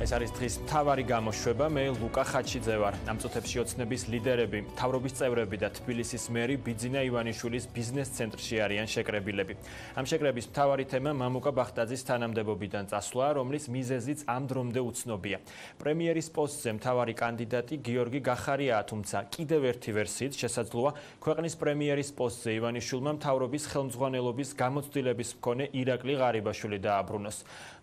ეს არის დღის მთავარი გამოშვება. მე ლუკა ხაჩიძე ვარ. ამ წუთებში ოცნების ლიდერები, მთავრობის წევრები და თბილისის მერი ბიძინა ივანიშვილის ბიზნეს ცენტრში არიან შეკრებილები. ამ შეკრების მთავარი თემა მამუკა ბახტაძის თანამდებობიდან წასვლა, რომლის მიზეზიც ამ დრომდე უცნობია. პრემიერის პოსტზე მთავარი კანდიდატი გიორგი გახარიაა, თუმცა კიდევ ერთი ვერსიით შესაძლოა ქვეყნის პრემიერის პოსტზე ივანიშვილმა მთავრობის ხელმძღვანელობის გამოცდილების მქონე ირაკლი ღარიბაშვილი დააბრუნოს.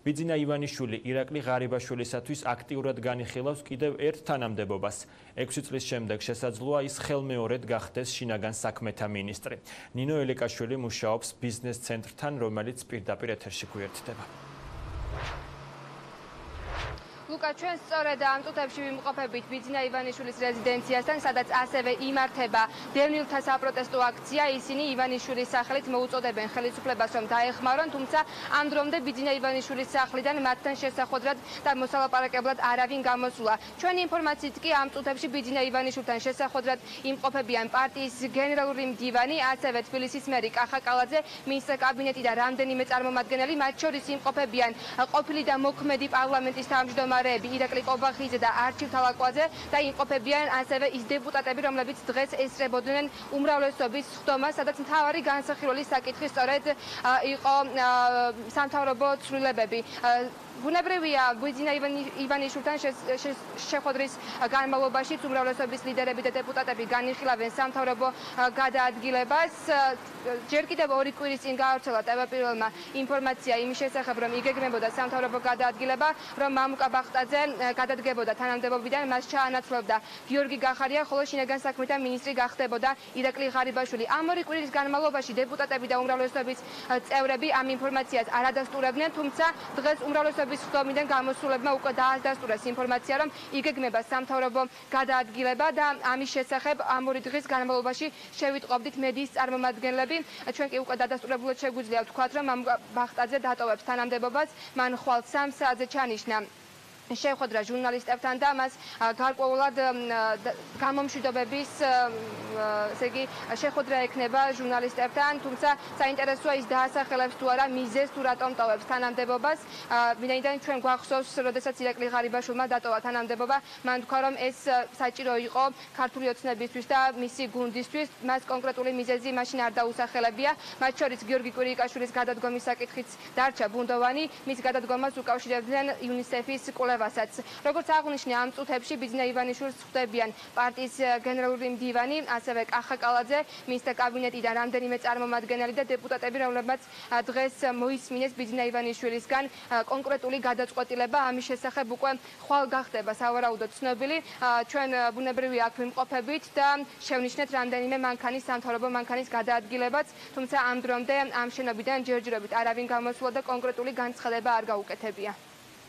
ბიძინა ივანიშვილი ირაკლი ღარიბაშვილისათვის აქტიურად განიხილავს კიდევ ერთ თანამდებობას. 6 წლის შემდეგ შესაძლოა ის ხელმეორედ გახდეს შინაგან საქმეთა მინისტრი. ნინო ელეკაშვილი მუშაობს ბიზნეს ცენტრთან, რომელიც პირდაპირ ეთერში გვერდდება. ლუკა, ჩვენ სწორედ ამ წუთებში ვიმყოფებით ბიძინა ივანიშვილის რეზიდენციასთან, სადაც ასევე იმართება დევნილთა საპროტესტო აქცია. ისინი ივანიშვილის სახელით მოუწოდებენ ხელისუფლებას, რომ დაეხმარონ, თუმცა ამ დრომდე ბიძინა ივანიშვილის სახლიდან მათთან შესახვედრად და მოსალაპარაკებლად არავინ გამოსულა. ჩვენი ინფორმაციით კი ამ წუთებში ბიძინა ივანიშვილთან შესახვედრად იმყოფებიან პარტიის გენერალური მდივანი, ასევე თბილისის მერი კახაკალაძე, მის კაბინეტი და რამდენიმე წარმომადგენელი, მათ შორის იმყოფებიან ყოფილი და მოქმედი პარლამენტის თავმჯდომარე ირაკლი ყობახიძე და არჩილ თალაკვაძე და იმყოფებიან ასევე ის დეპუტატები, რომლებიც დღეს ესწრებოდნენ უმრავლესობის ხდომას, სადაც მთავარი განსახილველი საკითხი სწორედ იყო სამთავრობო ცვლილებები. ბუნებრივია, ბიძინა ივანიშვილთან შეხვედრის განმავლობაში უმრავლესობის ლიდერები და დეპუტატები განიხილავენ სამთავრობო გადაადგილებას. ჯერ კიდევ 2 კვირის წინ გაავრცელა ტელეპირველმა ინფორმაცია იმის შესახებ, რომ იგეგმებოდა სამთავრობო გადაადგილება, რომ მამუკა ბახტაძე გადადგებოდა თანამდებობიდან, მას ჩაანაცვლებდა გიორგი გახარია, ხოლო შინაგან საქმეთა მინისტრი გახდებოდა ირაკლი ღარიბაშვილი. ამ 2 კვირის განმავლობაში დეპუტატები და უმრავლესობის წევრები ამ ინფორმაციას არ ადასტურებდნენ, თუმცა დღეს უმრავლესობის ხდომიდან გამოსულებმა უკვე დაადასტურეს ინფორმაცია, რომ იგეგმება სამთავრობო გადაადგილება და ამის შესახებ ამ 2 დღის განმავლობაში შევიტყობდით მედიის წარმომადგენლები. ჩვენ კი უკვე დადასტურებულად შეგვიძლია ვთქვათ, რომ მამუკა ბახტაძე დატოვებს თანამდებობას, მან ხვალ 3 საათზე ჩანიშნა შეხვედრა ჟურნალისტებთან და მას გარკვეულად გამომშვიდობების შეხვედრა ექნება ჟურნალისტებთან, თუმცა საინტერესოა ის დაასახელებს თუ არა მიზეზს თუ რატომ ტოვებს თანამდებობას. ვინაიდან ჩვენ გვახსოვს, როდესაც ირაკლი ღარიბაშვილმა დატოვა თანამდებობა, მან თქვა, რომ ეს საჭირო იყო ქართული ოცნებისთვის და მისი გუნდისთვის, მას კონკრეტული მიზეზი მაშინ არ დაუსახელებია. მათ შორის გიორგი კვირიკაშვილის გადადგომის საკითხიც დარჩა ბუნდოვანი, მის გადადგომას უკავშირებდნენ იუნისეფის როგორც აღნიშნე, ამ წუთებში ბიძინა ივანიშვილს ხვდებიან პარტიის გენერალური მდივანი, ასევე კახაკალაძე, მის კაბინეტი და რამდენიმე წარმომადგენელი და დეპუტატები, რომლებმაც დღეს მოისმინეს ბიძინა ივანიშვილისგან კონკრეტული გადაწყვეტილება. ამის შესახებ უკვე ხვალ გახდება სავარაუდოდ ცნობილი. ჩვენ ბუნებრივია აქ ვიმყოფებით და შევნიშნეთ რამდენიმე მანქანის, სამთავრობო მანქანის გადაადგილებაც, თუმცა ამ დრომდე ამ შენობიდან ჯერჯერობით არავინ გამოსულა და კონკრეტული განცხადება არ გაუკეთებია.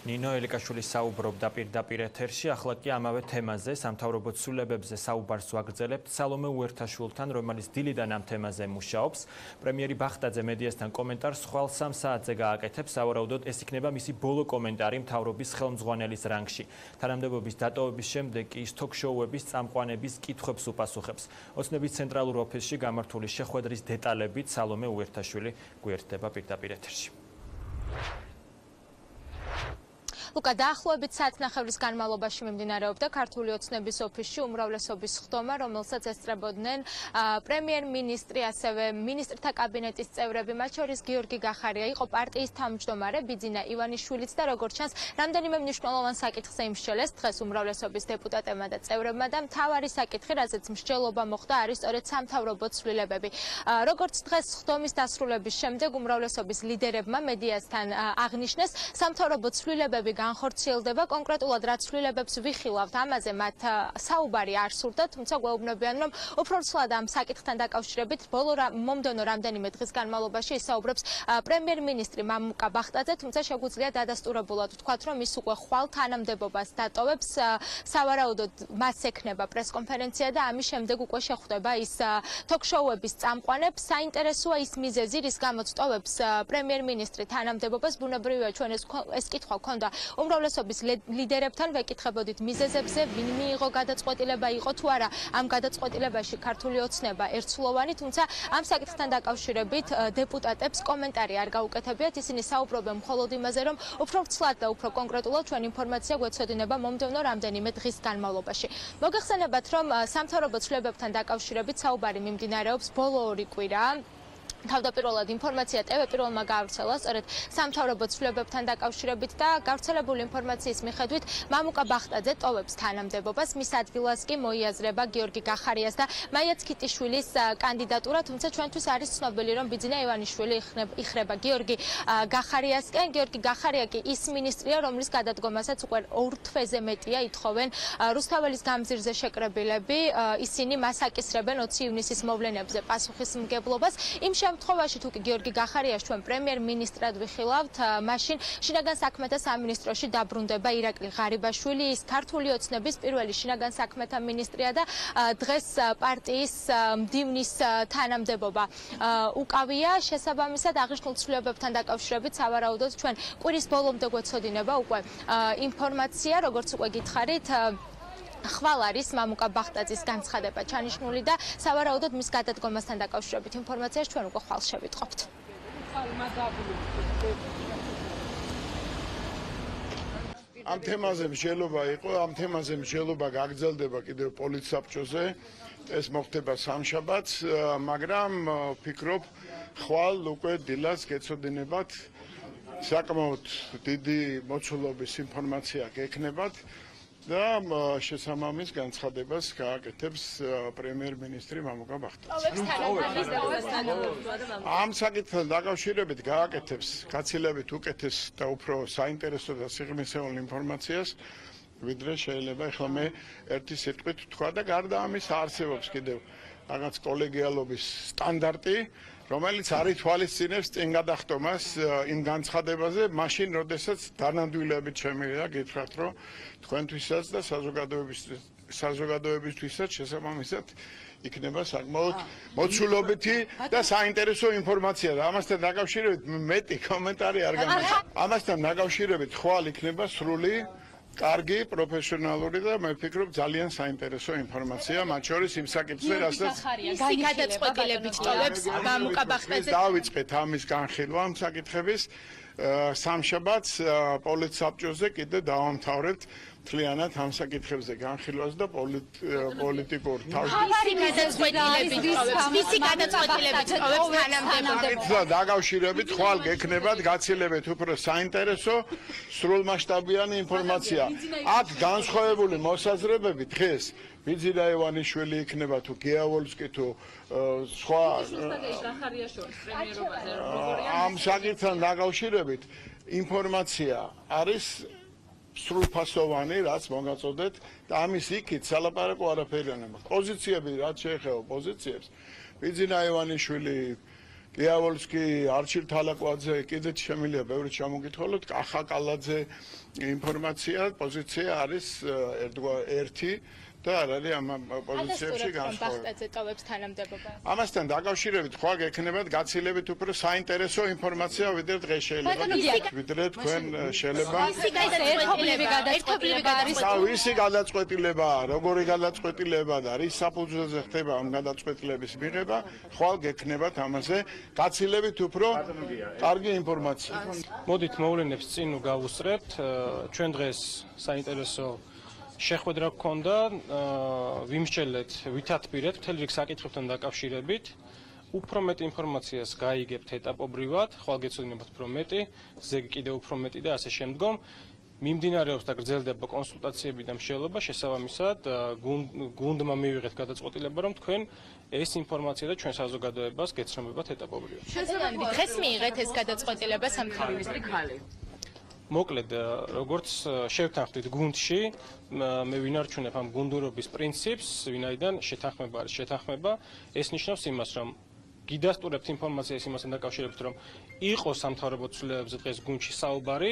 ნინო ელეკაშვილი საუბრობდა პირდაპირ ეთერში, ახლა კი ამავე თემაზე, სამთავრობო ცვლილებებზე საუბარს ვაგრძელებთ სალომე უერთაშვილთან, რომელიც დილიდან ამ თემაზე მუშაობს. პრემიერი ბახტაძე მედიასთან კომენტარს ხვალ 3 საათზე გააკეთებს, სავარაუდოდ ეს იქნება მისი ბოლო კომენტარი მთავრობის ხელმძღვანელის რანგში. თანამდებობის დატოვების შემდეგ კი ის თოქ-შოუების წამყვანების კითხვებს უპასუხებს. ოცნების ცენტრალურ ოფისში გამართული შეხვედრის დეტალებით სალომე უერთაშვილი გვერდდება პირდაპირ ეთერში. ლუკა, დაახლოებით საათნახევრის განმავლობაში მიმდინარეობდა ქართული ოცნების ოფისში უმრავლესობის ხდომა, რომელსაც ესწრებოდნენ პრემიერ-მინისტრი, ასევე მინისტრთა კაბინეტის წევრები, მათ შორის გიორგი გახარია, იყო პარტიის თავმჯდომარე ბიძინა ივანიშვილიც და როგორც ჩანს, რამდენიმე მნიშვნელოვან საკითხზე იმსჯელეს დღეს უმრავლესობის დეპუტატებმა და წევრებმა და მთავარი საკითხი, რაზეც მსჯელობა მოხდა, არის სწორედ სამთავრობო ცვლილებები. როგორც დღეს ხდომის დასრულების შემდეგ უმრავლესობის ლიდერებმა მედიასთან აღნიშნეს, სამთავრობო ცვლილებები განხორციელდება, კონკრეტულად რაც ცვლილებებს ვიხილავთ, ამაზე მათ საუბარი არ სურდა, თუმცა გვეუბნებიან, რომ უფრო ცვლად ამ საკითხთან დაკავშირებით მომდევნო რამდენიმე დღის განმავლობაში ისაუბრებს პრემიერ-მინისტრი მამუკა ბახტაძე, თუმცა შეგვიძლია დადასტურებულად ვთქვათ, რომ ის უკვე ხვალ თანამდებობას დატოვებს, სავარაუდოდ მას ექნება პრესკონფერენცია და ამის შემდეგ უკვე შეხვდება ის თოქ-შოუების წამყვანებს. საინტერესოა ის მიზეზი, რის გამოც ტოვებს პრემიერ-მინისტრი თანამდებობას. ბუნებრივია, ჩვენ ეს კითხვა ჰქონდა უმრავლესობის ლიდერებთან ვეკითხებოდით მიზეზებზე, ვინ მიიღო გადაწყვეტილება, იყო თუ არა ამ გადაწყვეტილებაში ქართული ოცნება ერთსულოვანი, თუმცა ამ საკითხთან დაკავშირებით დეპუტატებს კომენტარი არ გაუკეთებიათ, ისინი საუბრობენ მხოლოდ იმაზე, რომ უფრო ვრცლად და უფრო კონკრეტულად ჩვენ ინფორმაცია გვეცოდინება მომდევნო რამდენიმე დღის განმავლობაში. მოგეხსენებათ, რომ სამთავრობო ცვლილებებთან დაკავშირებით საუბარი მიმდინარეობს ბოლო 2 კვირა. თავდაპირველად ინფორმაცია ტელე-პირველმა გაავრცელა სწორედ სამთავრობო ცვლილებებთან დაკავშირებით და გავრცელებული ინფორმაციის მიხედვით მამუკა ბახტაძე ტოვებს თანამდებობას, მის ადგილას კი მოიაზრება გიორგი გახარიას და მაია ცქიტიშვილის კანდიდატურა, თუმცა ჩვენთვის არის ცნობილი, რომ ბიძინა ივანიშვილი იხრება გიორგი გახარიასკენ. გიორგი გახარია კი ის მინისტრია, რომლის გადადგომასაც უკვე 2 თვეზე მეტია ითხოვენ რუსთაველის გამზირზე შეკრებილები, ისინი მას აკისრებენ 20 ივნისის მოვლენებზე პასუხისმგებლობას. იმ შემთხვევაში თუ კი გიორგი გახარიას ჩვენ პრემიერ-მინისტრად ვიხილავთ, მაშინ შინაგან საქმეთა სამინისტროში დაბრუნდება ირაკლი ღარიბაშვილი, ის ქართული ოცნების პირველი შინაგან საქმეთა მინისტრია და დღეს პარტიის მდივნის თანამდებობა უკავია. შესაბამისად აღნიშნულ ცვლილებებთან დაკავშირებით სავარაუდოდ ჩვენ კვირის ბოლომდე გვეცოდინება უკვე ინფორმაცია, როგორც უკვე გითხარით, ხვალ არის მამუკა ბახტაძის განცხადება ჩანიშნული და სავარაუდოდ მის გადადგომასთან დაკავშირებით ინფორმაციას ჩვენ უკვე ხვალ შევიტყობთ. ამ თემაზე მსჯელობა იყო, ამ თემაზე მსჯელობა გაგრძელდება კიდევ პოლიცსაბჭოზე. ეს მოხდება სამშაბათს, მაგრამ ვფიქრობ, ხვალ უკვე დილას გეცოდინებათ საკმაოდ დიდი მოცულობის ინფორმაცია გექნებათ. და შესაბამის განცხადებას გააკეთებს პრემიერ-მინისტრი მამუკა ბახტაძე. ამ საკითხთან დაკავშირებით გააკეთებს გაცილებით უკეთეს და უფრო საინტერესო და სიღრმისეულ ინფორმაციას, ვიდრე შეიძლება ახლა მე ერთი სიტყვით ვთქვა და გარდა ამის არსებობს კიდევ რაღაც კოლეგიალობის სტანდარტი, რომელიც არ ითვალისწინებს წინ გადახტომას იმ განცხადებაზე, მაშინ როდესაც დანამდვილებით შემიძლია გითხრათ, რომ თქვენთვისაც და საზოგადოებისთვისაც შესაბამისად იქნება საკმაოდ მოცულობითი და საინტერესო ინფორმაცია და ამასთან დაკავშირებით მეტი კომენტარი არ გამოსცა. ამასთან დაკავშირებით ხვალ იქნება სრული კარგი, პროფესიონალური და მე ვფიქრობ ძალიან საინტერესო ინფორმაცია, მათ შორის იმ საკითხზე, რასაც გადაწყვეტილებით ტოვებს მამუკა ბახტაძე. დავიწყეთ ამის განხილვა ამ საკითხების. სამშაბათს პოლიცსაბჭოზე კიდე დავამთავრებთ მთლიანად ამ საკითხებზე განხილვას და პოლიტიკურ გადაწყვეტილებით ტოვებს თანამდებობა. დაკავშირებით ხვალ გექნებათ გაცილებით უფრო საინტერესო სრულმასშტაბიანი ინფორმაცია. აქ განსხვავებული მოსაზრებები დღეს ბიძინა ივანიშვილი იქნება თუ გეავოლსკი თუ სხვა ამ საკითხთან დაკავშირებით ინფორმაცია არის სრულფასოვანი, რაც მოგაწოდეთ და ამის იქით სალაპარაკო არაფერი არ მოხდა. პოზიციები რაც შეეხება პოზიციებს, ბიძინა ივანიშვილი, გეავოლსკი, არჩილ თალაკვაძე, კიდეც შემიძლია ბევრი ჩამოგითხოვოთ, ახაკალაძე ინფორმაცია, პოზიცია არის ერთი და არ არის ამ პოზიციებში განსხვავებული. ამასთან დაკავშირებით ხვალ გექნებათ გაცილებით უფრო საინტერესო ინფორმაცია, ვიდრე დღეს შეიძლება. ვიდრე თქვენ შეიძლება. ვისი გადაწყვეტილება, როგორი გადაწყვეტილება და რის საფუძველზე ხდება ამ გადაწყვეტილების მიღება, ხვალ გექნებათ ამაზე გაცილებით უფრო კარგი ინფორმაცია. მოდით მოვლენებს წინ გავუსწრებთ. ჩვენ დღეს საინტერესო შეხვედრა გქონდა, ვიმსჯელეთ, ვითათბირეთ მთელი რიგ საკითხებთან დაკავშირებით. უფრო მეტ ინფორმაციას გაიგებთ ეტაპობრივად, ხვალ გეცოდინებათ უფრო მეტი, ზეგი კიდევ უფრო მეტი და ასე შემდგომ. მიმდინარეობს და გრძელდება კონსულტაციები და მსჯელობა, შესაბამისად გუნდმა მივიღეთ გადაწყვეტილება, რომ თქვენ ეს ინფორმაცია და ჩვენ საზოგადოებას გეცნობებათ ეტაპობრივად. შესაბამისად დღეს მიიღეთ ეს გადაწყვეტილება სამთავრობო ხალი. მოკლედ, როგორც შევთანხმდით გუნდში, მე ვინარჩუნებ ამ გუნდურობის პრინციპს, ვინაიდან შეთანხმება არის შეთანხმება, ეს ნიშნავს იმას, რომ გიდასტურებთ ინფორმაციას იმასთან დაკავშირებით, რომ იყო სამთავრობო ცვლილებებზე დღეს გუნდში საუბარი,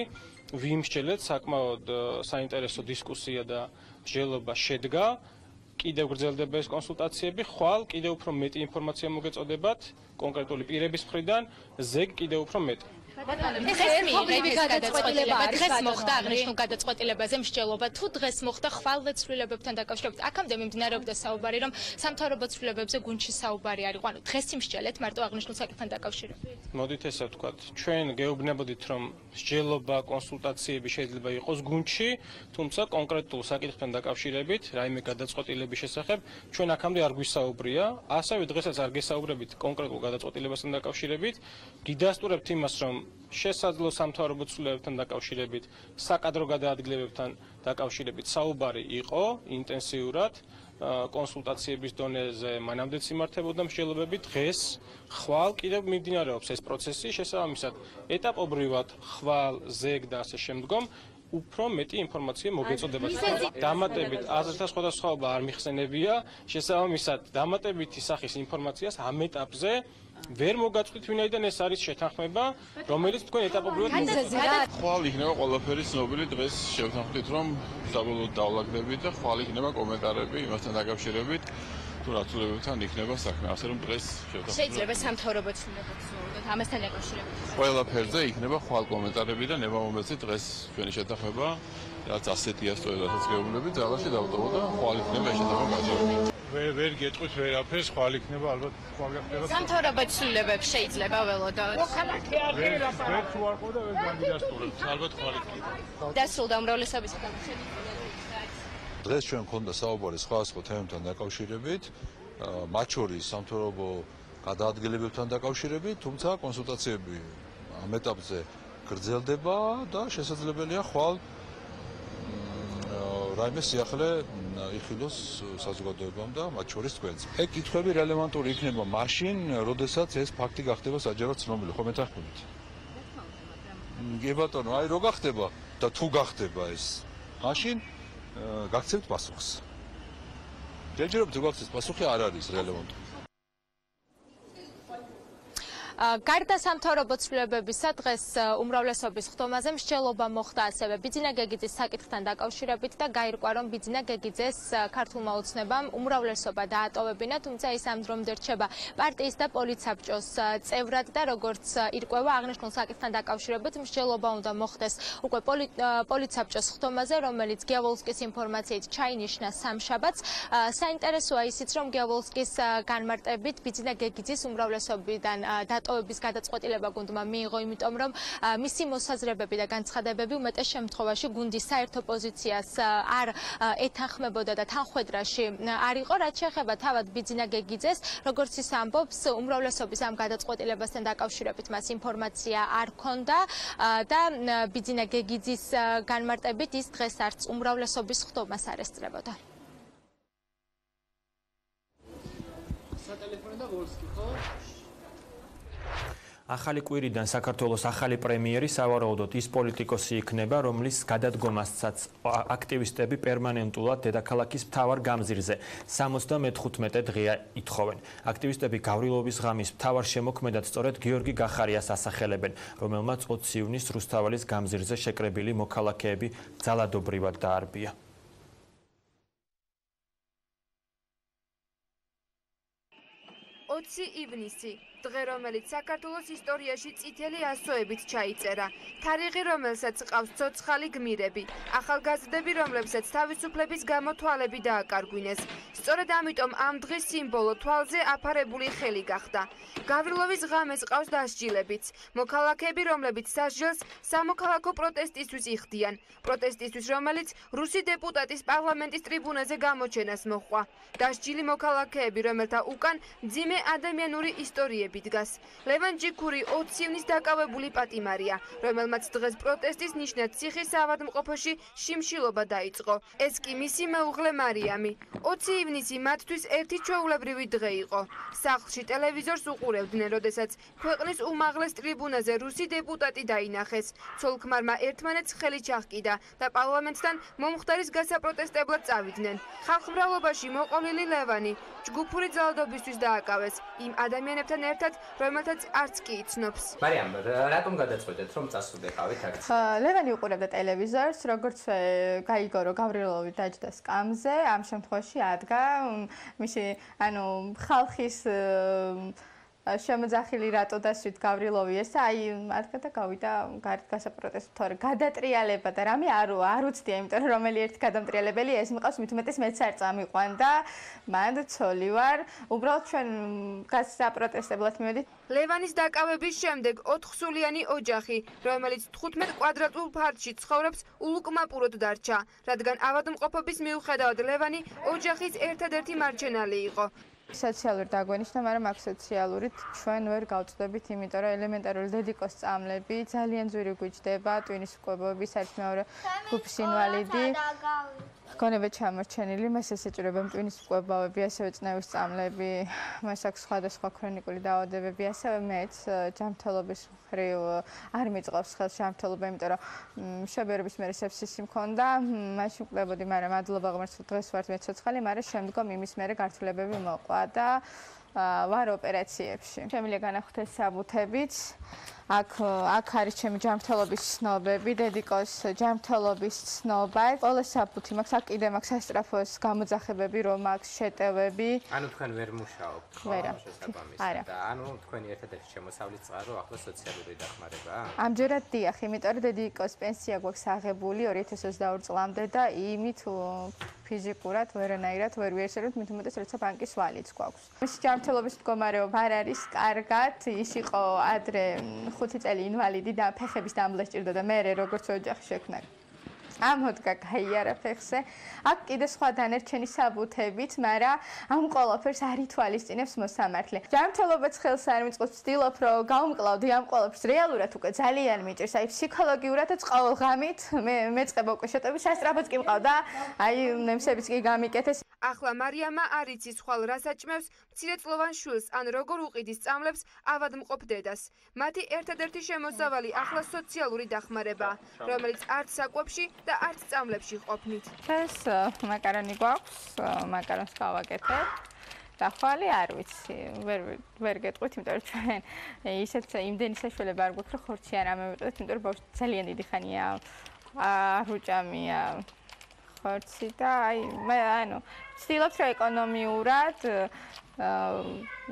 ვიმსჯელეთ, საკმაოდ საინტერესო დისკუსია და მსჯელობა შედგა, კიდევ გრძელდება ეს კონსულტაციები, ხვალ კიდევ უფრო მეტი ინფორმაცია მოგეწოდებათ კონკრეტული პირების მხრიდან, ზეგ კიდევ უფრო მეტი. დღეს მოხდა აღნიშნულ გადაწყვეტილებაზე მსჯელობა თუ დღეს მოხდა ხვალვეცვლილებებთან დაკავშირებით აქამდე მიმდინარეობდა საუბარი რომ სამთავრობო ცვლილებებზე გუნდში საუბარი არ იყო ანუ დღეს იმსჯელეთ მარტო აღნიშნულ საკითხთან დაკავშირებით მოდით ესე ვთქვათ ჩვენ გეუბნებოდით რომ მსჯელობა კონსულტაციები შეიძლება იყოს გუნდში თუმცა კონკრეტულ საკითხთან დაკავშირებით რაიმე გადაწყვეტილების შესახებ ჩვენ აქამდე არ გვისაუბრია ასევე დღესაც არ გესაუბრებით კონკრეტულ გადაწყვეტილებასთან დაკავშირებით გიდასტურებთ იმას რომ შესაძლო სამთავრობო ცვლილებებთან დაკავშირებით საკადრო გადაადგილებებთან დაკავშირებით საუბარი იყო ინტენსიურად კონსულტაციების დონეზე მანამდეც იმართებოდა მსჯელობები დღეს ხვალ კიდევ მიმდინარეობს ეს პროცესი შესაბამისად ეტაპობრივად ხვალ ზეგ და ასე შემდგომ უფრო მეტი ინფორმაცია მოგეწოდება დამატებით აზრთა სხვადასხვაობა არ მიხსენებია შესაბამისად დამატებითი სახის ინფორმაციას ამ ეტაპზე ვერ მოგაწყვით ვინაიდან ეს არის შეთანხმება რომელიც თქვენ ეტაპობრივად მოგეწოდეთ ხვალ იქნება ყველაფერი ცნობილი დღეს შევთანხმდით რომ საბოლოოდ დავლაგდებით და ხვალ იქნება კომენტარები იმასთან დაკავშირებით თუ რა ცვლილებებთან იქნება საქმე ასე რომ დღეს შევთანხმდით შეიძლება სამთავრობო ცვლილებებს ვუყუროთ ამასთან დაკავშირებით ყველაფერზე იქნება ხვალ კომენტარები და ნებამომეცი დღეს ჩვენი შეთანხმება რაც ასეთია სწორედაც გეუბნები ძალაში დავტოვო და ხვალ იქნება ეს შეთანხმება გაზრდილი ვერ გეტყვით ვერაფერს ხვალ იქნება ალბათ ხვალ გახდება სამთავრობო ცვლილებებს შეიძლება ველოდოთ ვერ უარყო და ვერ გაგიდასტურებთ ალბათ ხვალ იქნება დასრულდა უმრავლესობის თემები დღეს ჩვენ გქონდა საუბარი სხვადასხვა თემებთან დაკავშირებით მათ შორის სამთავრობო გადაადგილებებთან დაკავშირებით თუმცა კონსულტაციები ამ ეტაპზე გრძელდება და შესაძლებელია ხვალ რაიმე სიახლე იხილოს საზოგადოებამ და მათ შორის თქვენც. ეგ კითხვები რელევანტური იქნება მაშინ, როდესაც ეს ფაქტი გახდება საჯაროდ ცნობილი, ხო მეთანხმებით? კი ბატონო, აი რო გახდება და თუ გახდება ეს, მაშინ გაგცემთ პასუხს. ჯერჯერობით თუ გაგცემთ პასუხი არ არის რელევანტური. გარდა სამთავრობო ცვლილებებისა დღეს უმრავლესობის ხდომაზე მსჯელობა მოხდა ასევე ბიძინა გეგიძის საკითხთან დაკავშირებით და გაირკვა რომ ბიძინა გეგიძეს ქართულმა ოცნებამ უმრავლესობა დაატოვებინა თუმცა ის ამ დრომდე რჩება პარტიის და პოლიცსაბჭოს წევრად და როგორც ირკვევა აღნიშნულ საკითხთან დაკავშირებით მსჯელობა უნდა მოხდეს უკვე პოლიცსაბჭოს ხდომაზე რომელიც გიავოლსკის ინფორმაციით ჩაინიშნა სამშაბათს საინტერესოა ისიც რომ გიავოლსკის განმარტებით ბიძინა გეგიძის უმრავლესობიდან ტოვების გადაწყვეტილება გუნდმა მიიღო, იმიტომ რომ მისი მოსაზრებები და განცხადებები უმეტეს შემთხვევაში გუნდის საერთო პოზიციას არ ეთანხმებოდა და თანხვედრაში არ იყო, რაც შეეხება თავად ბიძინა გეგიძეს, როგორც ის ამბობს, უმრავლესობის ამ გადაწყვეტილებასთან დაკავშირებით მას ინფორმაცია არ ჰქონდა და ბიძინა გეგიძის განმარტებით ის დღეს არც უმრავლესობის ხდომას არ ესწრებოდა. სატელეფონო და ვოლსკი, ხო? ახალი კვირიდან საქართველოს ახალი პრემიერი სავარაუდოდ ის პოლიტიკოსი იქნება, რომლის გადადგომასაც აქტივისტები პერმანენტულად დედაქალაქის მთავარ გამზირზე 75 დღეა ითხოვენ. აქტივისტები გავრილობის ღამის მთავარ შემოქმედად სწორედ გიორგი გახარიას ასახელებენ, რომელმაც 20 ივნისს რუსთაველის გამზირზე შეკრებილი მოქალაქეები ძალადობრივად დაარბია. 20 ივნისი დღე, რომელიც საქართველოს ისტორიაში წითელი ასოებით ჩაიწერა. თარიღი, რომელსაც ყავს ცოცხალი გმირები, ახალგაზრდები, რომლებსაც თავისუფლების გამო თვალები დააკარგვინეს. სწორედ ამიტომ ამ დღის სიმბოლო თვალზე აფარებული ხელი გახდა. გავრილობის ღამეს ყავს დასჯილებიც. მოქალაქეები, რომლებიც სასჯელს სამოქალაქო პროტესტისთვის იხდიან. პროტესტისთვის, რომელიც რუსი დეპუტატის პარლამენტის ტრიბუნაზე გამოჩენას მოჰყვა. დასჯილი მოქალაქეები, რომელთა უკან მძიმე ადამიანური ისტორიები დგას. ლევან ჯიქური 20 ივნის დაკავებული პატიმარია, რომელმაც დღეს პროტესტის ნიშნად ციხის ავადმყოფოში შიმშილობა დაიწყო. ეს კი მისი მეუღლე მარიამი. 20 ივნისი მათთვის ერთი ჩვეულებრივი დღე იყო. სახლში ტელევიზორს უყურებდნენ, როდესაც ქვეყნის უმაღლეს ტრიბუნაზე რუსი დეპუტატი დაინახეს. ცოლ-ქმარმა ერთმანეთს ხელი ჩაჰკიდა და პარლამენტთან მომხდარის გასაპროტესტებლად წავიდნენ. ხალხმრავლობაში მოყოლილი ლევანი ჯგუფური ძალადობისთვის დააკავეს იმ ადამიანებთან ერთად, რომელთაც არც კი იცნობს. მარიამ, რატომ გადაწყვეტეთ, რომ წასულიყავით აქ? ლევანი უყურებდა ტელევიზორს, როგორც გაიგო, რომ გავრილოვი დაჯდა სკამზე, ამ შემთხვევაში ადგა მისი, ხალხის შემოძახილი რატო დასვით გავრილოვი ესა აი მათგან და გავიდა გარეთ გასაპროტესტო თორე გადატრიალება და რამე არ უცდია იმიტომ რომ რომელი ერთი გადამტრიალებელი ეს მიყავს მით უმეტეს მეც არ წამიყვან და მანდ ცოლი ვარ უბრალოდ ჩვენ გასაპროტესტებლად მივედით ლევანის დაკავების შემდეგ 4-სულიანი ოჯახი, რომელიც 15 კვადრატულ ფართში ცხოვრობს, ულუკმაპუროდ დარჩა, რადგან ავადმყოფობის მიუხედავად ლევანი ოჯახის ერთადერთი მარჩენალი იყო. სოციალური დაგვენიშნა, მაგრამ აქ სოციალურით ჩვენ ვერ გავწდებით, იმიტომ რომ ელემენტარული დედიკოს წამლები ძალიან ძვირი გვიჭდება, ტვინის მკვლელობები, საერთმეორე ჯგუფის ინვალიდი. გონებად ჩამორჩენილი, მას ესეჭირება ტვინის მკვლელობები, ასევე წნევის წამლები, მას აქვს სხვადასხვა ქრონიკული დაავადებები, ასევე მეც ჯანმრთელობის მხრივ არ მიწყობს ხელს ჯანმრთელობა, იმიტომ რომ შებერების მერე სეფსისი მქონდა, მაშინ მკვლელებოდი, მაგრამ მადლობა ღმერთს, დღეს ვარ მე ცოცხალი, მაგრამ შემდგომ იმის მერე გართულებები მოყვა და ვარ ოპერაციებში. შემიძლია განახვდეს საბუთებიც. აქ არის ჩემი ჯანმრთელობის ცნობები, დედიკოს ჯანმრთელობის ცნობა. ყველა საბუთი მაქვს, აქ კიდე მაქვს სასწრაფოს გამოძახებები, რომ აქვს შეტევები. ანუ თქვენ ვერ მუშაობთ, არა. და ანუ თქვენი ერთადერთი შემოსავლის წყარო ახლა სოციალური დახმარებაა? ამჯერად დიახ, იმიტომ რომ დედიკოს პენსია გვაქვს აღებული 2022 წლამდე და იმით ფიზიკურად ვერანაირად ვერ ვიერთებთ, მით უმეტეს როცა ბანკის ვალიც გვაქვს. მისი ჯანმრთელობის მდგომარეობა არ არის კარგად, ის იყო ადრე 5 წელი ინვალიდი და ფეხების დამბლე სჭირდა და მე როგორც ოჯახი შექმნა. ამოდგა გაიარა ფეხზე. აქ კიდე სხვა დანარჩენი საბუთებით, მაგრამ ამ ყველაფერს არ ითვალისწინებს მოსამართლე. ჯანმრთელობაც ხელს არ მიწყობს, ვცდილობ რომ გავუმკლავდი ამ ყველაფერს რეალურად უკვე ძალიან მიჭირს. აი ფსიქოლოგიურადაც ყოველ ღამით მეწყება უკვე შეტევები, სასწრაფოც კი მყავდა. აი ნემსებიც კი გამიკეთეს. ახლა მარიამა არ იცის ხვალ რა საჭმევს მცირეწლოვან შვილს ან როგორ უყიდის წამლებს ავადმყოფ დედას. მათი ერთადერთი შემოსავალი ახლა სოციალური დახმარებაა, რომელიც არც საკვებში და არც წამლებში ყოფნით. ეს მაკარონი გვაქვს, მაკარონს გავაკეთებ. დახვალე არ ვიცი, ვერ გეტყვით, იმიტომ რომ ჩვენ ისეთ იმდენი საშუალება არ გვაქვს, რომ ხორცი არ ამევიყიდეთ, იმიტომ რომ ბავშვი ძალიან დიდი ხანია არ უჭამია ხორცი და აი მე ანუ ვცდილობთ რომ ეკონომიურად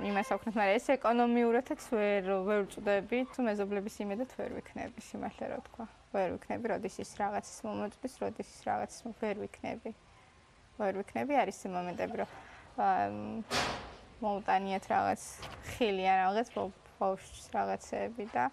იმას აქვთ, მაგრამ ეს ეკონომიურადაც ვერ ვწდებით, მეზობლების იმედად ვერ ვიქნები, სიმართლე რა თქვა. ვერ ვიქნები, როდის ის რაღაცის მომოწმის, როდის ის რაღაცის ვერ ვიქნები. ვერ ვიქნები, არის ეს მომენტები, რომ მოუტანიათ რაღაც ხილი ან რაღაც ბავშვს რაღაცები და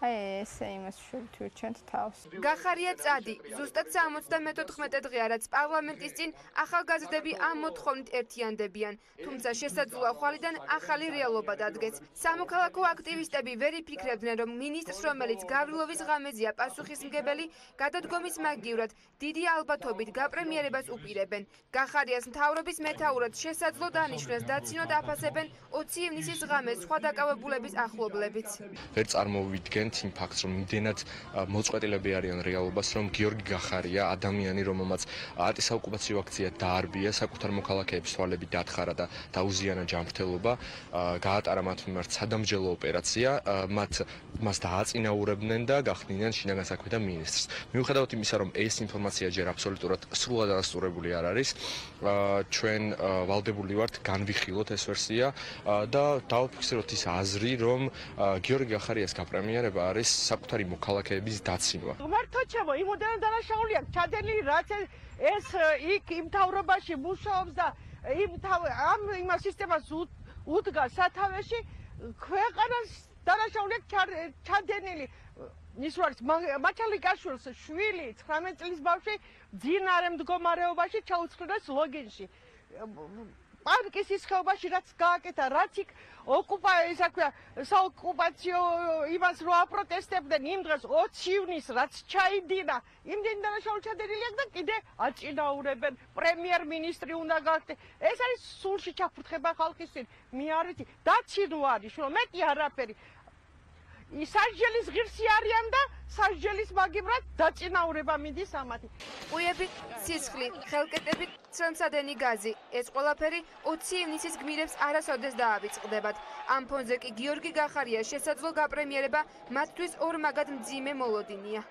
აი ესე იმას შევით ვირჩენთ თავს. გახარია წადი, ზუსტად 74 დღეა, რაც პარლამენტის წინ ახალგაზრდები ამ მოთხოვნით ერთიანდებიან, თუმცა შესაძლოა ხვალიდან ახალი რეალობა დადგეს. სამოქალაქო აქტივისტები ვერ იფიქრებდნენ, რომ მინისტრს, რომელიც გავრილოვის ღამეზია პასუხისმგებელი, გადადგომის მაგივრად დიდი ალბათობით გაპრემიერებას უპირებენ. გახარიას მთავრობის მეთაურად შესაძლო დანიშნეს დაცინოთ აფასებენ 20 ივნისის ღამეს სხვა დაკავებულების ახლობლებიც. ვერ წარმოვიდგენ იმ ფაქტს, რომ იმდენად მოწყვეტილები არიან რეალობას, რომ გიორგი გახარია, ადამიანი, რომელმაც ანტისაოკუპაციო აქცია დაარბია, საკუთარ მოქალაქეებს თვალები დათხარა და დაუზიანა ჯანმრთელობა, გაატარა მათ მიმართ სადამსჯელო ოპერაცია, მას დააწინაურებდნენ და გახდნიან შინაგან საქმეთა მინისტრს. მიუხედავად იმისა, რომ ეს ინფორმაცია ჯერ აბსოლუტურად სრულად არასწორებული არ არის, ჩვენ ვალდებული ვართ განვიხილოთ ეს ვერსია და დავაფიქსიროთ ის აზრი, რომ გიორგი გახარიას გაპრემიერება არის საკუთარი მოქალაქეების დაცინვა. ღმერთოჩემო, იმოდან დანაშაული აქვს ჩადენილი, რაც ეს იქ იმ მთავრობაში მუშაობს და ამ სისტემას უდგას სათავეში, ქვეყანას დანაშაული აქვს ჩადენილი. ის არის მაჩალიკაშვილს შვილი 19 წლის ბავშვი ძინარე მდგომარეობაში ჩაუწყდეს ლოგინში. პარკის ის ხეობაში რაც გააკეთა, რაც იქ საოკუპაციო იმას რო აპროტესტებდნენ იმ დღეს 20 ივნისს რაც ჩაიდინა, იმდენი დანაშაული ჩადენილი აქვს და კიდე აწინაურებენ, პრემიერ-მინისტრი უნდა გახდე. ეს არის სულში ჩაფრთხება ხალხის წინ. მე არ ვიცი, დაცინვა არის, რომ მეტი არაფერი. სასჯელის ღირსი არიან და სასჯელის მაგივრად დაწინაურება მიდის ამათი. ყუიები, სისხლი, ხელკეტები, ცრემსადენი გაზი. ეს ყველაფერი 20 ივნისის გმირებს არასოდეს დაავიწყდებათ. ამ ფონზე კი გიორგი გახარია შესაძლო გაპრემიერება მათთვის ორმაგად მძიმე მოლოდინია.